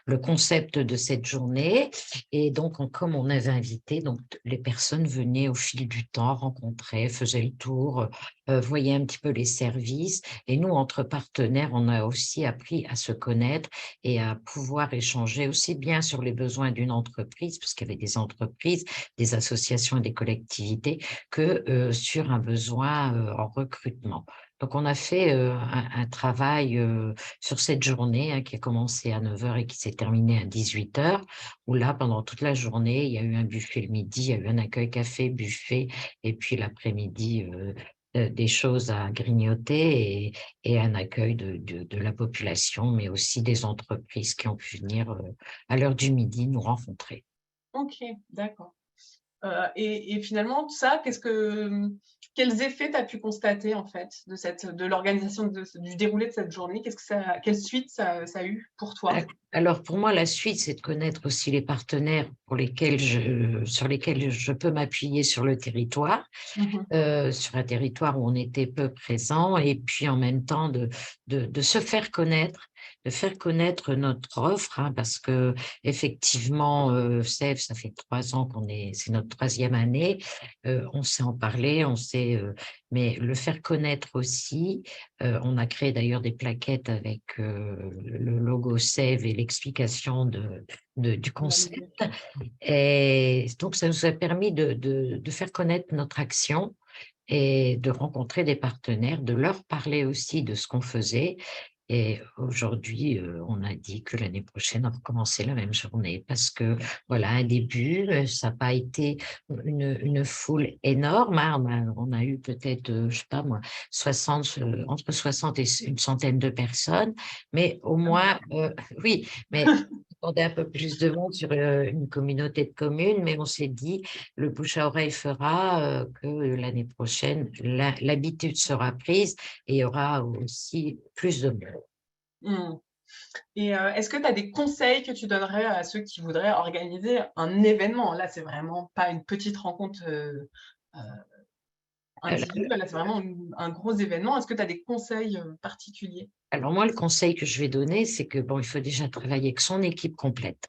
le concept de cette journée. Et donc, comme on avait invité, donc, les personnes venaient au fil du temps, rencontraient, faisaient le tour, voyaient un petit peu les services. Et nous, entre partenaires, on a aussi appris à se connaître et à pouvoir échanger aussi bien sur les besoins d'une entreprise, parce qu'il y avait des entreprises, des associations et des collectivités, que sur un besoin en recrutement. Donc, on a fait un travail sur cette journée hein, qui a commencé à 9 h et qui s'est terminé à 18 h, où là, pendant toute la journée, il y a eu un buffet le midi, il y a eu un accueil café, buffet, et puis l'après-midi, des choses à grignoter et un accueil de la population, mais aussi des entreprises qui ont pu venir à l'heure du midi nous rencontrer. OK, d'accord. Et finalement, ça, quels effets tu as pu constater, en fait, de l'organisation du déroulé de cette journée? Quelle suite ça a eu pour toi? Alors, pour moi, la suite, c'est de connaître aussi les partenaires sur lesquels je peux m'appuyer sur le territoire. Mmh. Sur un territoire où on était peu présent et puis en même temps de se faire connaître, de faire connaître notre offre, hein, parce que effectivement, SEV, ça fait 3 ans c'est notre 3e année, on sait en parler, mais le faire connaître aussi, on a créé d'ailleurs des plaquettes avec le logo SEV et l'explication du concept. Et donc, ça nous a permis de faire connaître notre action et de rencontrer des partenaires, de leur parler aussi de ce qu'on faisait. Et aujourd'hui, on a dit que l'année prochaine, on recommençait la même journée parce que, voilà, un début, ça n'a pas été une foule énorme. Hein. On a eu peut-être, je sais pas moi, 60, entre 60 et une centaine de personnes, mais au moins, oui, mais on a un peu plus de monde sur une communauté de communes, mais on s'est dit, le bouche à oreille fera que l'année prochaine, l'habitude sera prise et il y aura aussi plus de monde. Mmh. Et est-ce que tu as des conseils que tu donnerais à ceux qui voudraient organiser un événement? Là, c'est vraiment pas une petite rencontre, heu, individuelle, là, c'est vraiment un gros événement. Est-ce que tu as des conseils, particuliers? Alors moi, le conseil que je vais donner, c'est que bon, il faut déjà travailler avec son équipe complète.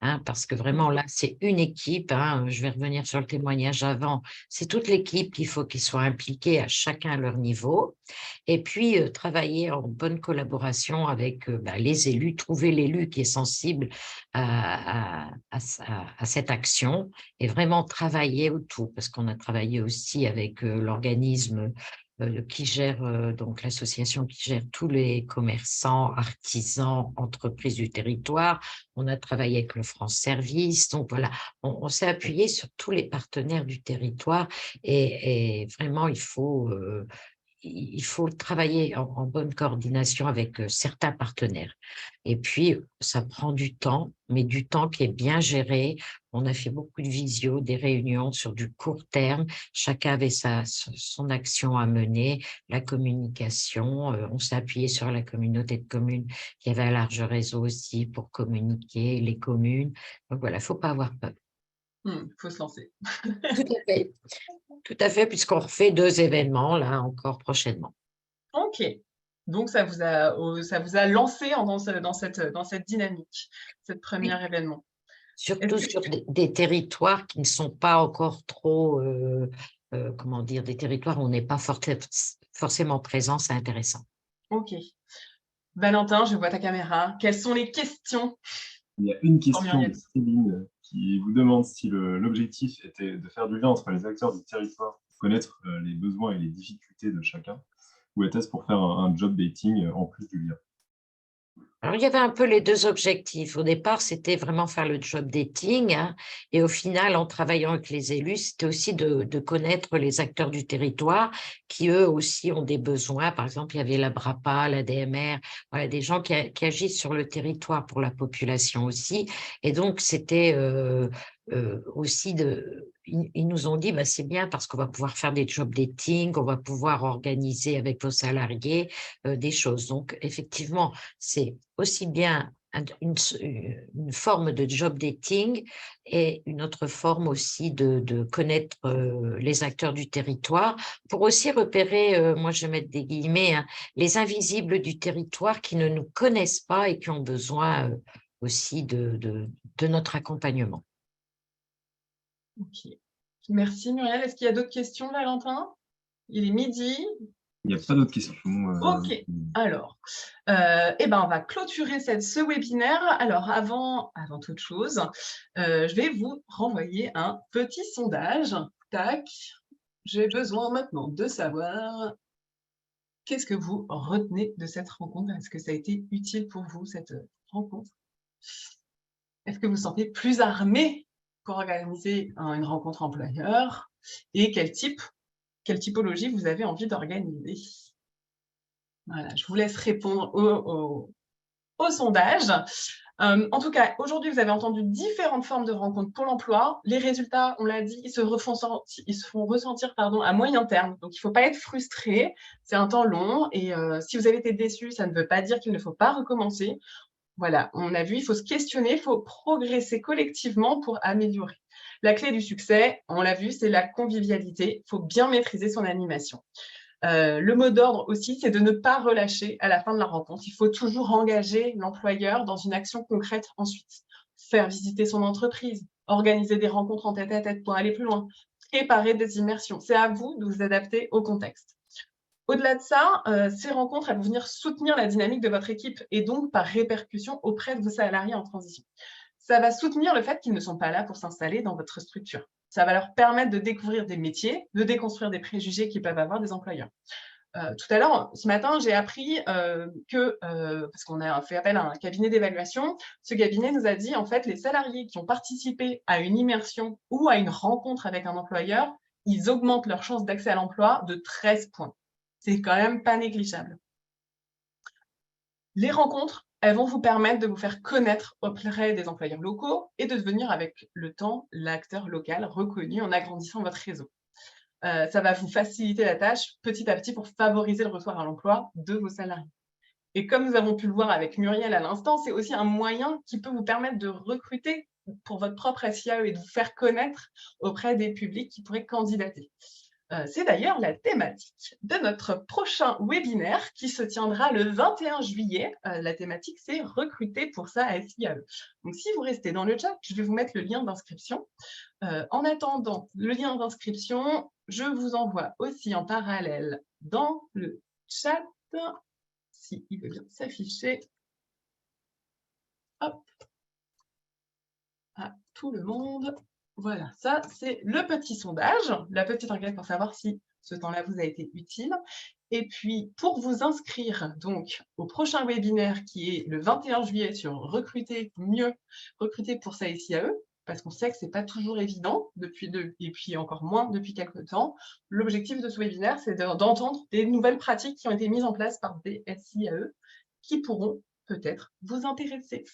Hein, parce que vraiment là, c'est une équipe, hein, je vais revenir sur le témoignage avant, c'est toute l'équipe qu'il faut qu'ils soient impliqués à chacun à leur niveau et puis travailler en bonne collaboration avec les élus, trouver l'élu qui est sensible à cette action et vraiment travailler autour, parce qu'on a travaillé aussi avec l'organisme qui gère, donc l'association qui gère tous les commerçants, artisans, entreprises du territoire. On a travaillé avec le France Service. Donc voilà, on s'est appuyé sur tous les partenaires du territoire et vraiment, il faut travailler en bonne coordination avec certains partenaires. Et puis, ça prend du temps, mais du temps qui est bien géré. On a fait beaucoup de visio, des réunions sur du court terme. Chacun avait son action à mener, la communication. On s'est appuyé sur la communauté de communes qui avait un large réseau aussi pour communiquer, les communes. Donc voilà, il ne faut pas avoir peur. Faut se lancer. Tout à fait. Tout à fait, puisqu'on refait 2 événements là encore prochainement. OK. Donc ça vous a lancé dans cette dynamique, cette Oui. première événement. Est-ce Surtout que sur des territoires qui ne sont pas encore trop, comment dire? Des territoires où on n'est pas forcément présent, c'est intéressant. OK. Valentin, je vois ta caméra. Quelles sont les questions Il y a une pour question de Muriel? Céline qui vous demande si l'objectif était de faire du lien entre les acteurs du territoire, pour connaître les besoins et les difficultés de chacun, ou était-ce pour faire un job dating en plus du lien? Alors, il y avait un peu les 2 objectifs. Au départ, c'était vraiment faire le job dating, hein, et au final, en travaillant avec les élus, c'était aussi de connaître les acteurs du territoire qui, eux aussi, ont des besoins. Par exemple, il y avait la BRAPA, la DMR, voilà, des gens qui agissent sur le territoire pour la population aussi. Et donc, c'était aussi ils nous ont dit, bah, c'est bien parce qu'on va pouvoir faire des job dating, on va pouvoir organiser avec vos salariés des choses. Donc, effectivement, c'est aussi bien une forme de job dating et une autre forme aussi de connaître les acteurs du territoire pour aussi repérer, moi je vais mettre des guillemets, hein, les invisibles du territoire qui ne nous connaissent pas et qui ont besoin aussi de notre accompagnement. Ok. Merci Muriel. Est-ce qu'il y a d'autres questions, Valentin? Il est midi. Il n'y a pas d'autres questions. Ok, alors, eh ben, on va clôturer ce webinaire. Alors, avant toute chose, je vais vous renvoyer un petit sondage. Tac, j'ai besoin maintenant de savoir qu'est-ce que vous retenez de cette rencontre. Est-ce que ça a été utile pour vous, cette rencontre? Est-ce que vous vous sentez plus armé pour organiser une rencontre employeur? Et quelle typologie vous avez envie d'organiser? Voilà, je vous laisse répondre au sondage. En tout cas, aujourd'hui, vous avez entendu différentes formes de rencontres pour l'emploi. Les résultats, on l'a dit, ils se font ressentir à moyen terme. Donc, il ne faut pas être frustré. C'est un temps long. Et si vous avez été déçu, ça ne veut pas dire qu'il ne faut pas recommencer. Voilà, on a vu, il faut se questionner, il faut progresser collectivement pour améliorer. La clé du succès, on l'a vu, c'est la convivialité. Il faut bien maîtriser son animation. Le mot d'ordre aussi, c'est de ne pas relâcher à la fin de la rencontre. Il faut toujours engager l'employeur dans une action concrète ensuite. Faire visiter son entreprise, organiser des rencontres en tête-à-tête pour aller plus loin, préparer des immersions. C'est à vous de vous adapter au contexte. Au-delà de ça, ces rencontres, elles vont venir soutenir la dynamique de votre équipe et donc par répercussion auprès de vos salariés en transition. Ça va soutenir le fait qu'ils ne sont pas là pour s'installer dans votre structure. Ça va leur permettre de découvrir des métiers, de déconstruire des préjugés qu'ils peuvent avoir des employeurs. Tout à l'heure, ce matin, j'ai appris parce qu'on a fait appel à un cabinet d'évaluation, ce cabinet nous a dit, en fait, les salariés qui ont participé à une immersion ou à une rencontre avec un employeur, ils augmentent leurs chances d'accès à l'emploi de 13 points. C'est quand même pas négligeable. Les rencontres, elles vont vous permettre de vous faire connaître auprès des employeurs locaux et de devenir avec le temps l'acteur local reconnu en agrandissant votre réseau. Ça va vous faciliter la tâche petit à petit pour favoriser le retour à l'emploi de vos salariés. Et comme nous avons pu le voir avec Muriel à l'instant, c'est aussi un moyen qui peut vous permettre de recruter pour votre propre SIAE et de vous faire connaître auprès des publics qui pourraient candidater. C'est d'ailleurs la thématique de notre prochain webinaire qui se tiendra le 21 juillet. La thématique, c'est recruter pour sa SIAE. Donc, si vous restez dans le chat, je vais vous mettre le lien d'inscription. En attendant le lien d'inscription, je vous envoie aussi en parallèle dans le chat, si il veut bien s'afficher, hop, à tout le monde. Voilà, ça c'est le petit sondage, la petite enquête pour savoir si ce temps-là vous a été utile. Et puis, pour vous inscrire donc au prochain webinaire qui est le 21 juillet sur recruter mieux, recruter pour sa SIAE, parce qu'on sait que ce n'est pas toujours évident, et puis encore moins depuis quelques temps. L'objectif de ce webinaire, c'est d'entendre des nouvelles pratiques qui ont été mises en place par des SIAE qui pourront peut-être vous intéresser.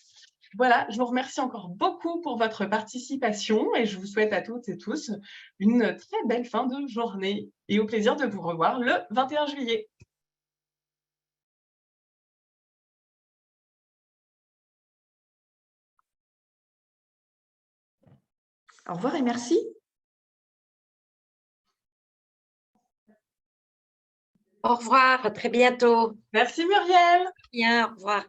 Voilà, je vous remercie encore beaucoup pour votre participation et je vous souhaite à toutes et tous une très belle fin de journée et au plaisir de vous revoir le 21 juillet. Au revoir et merci. Au revoir, à très bientôt. Merci Muriel. Bien, au revoir.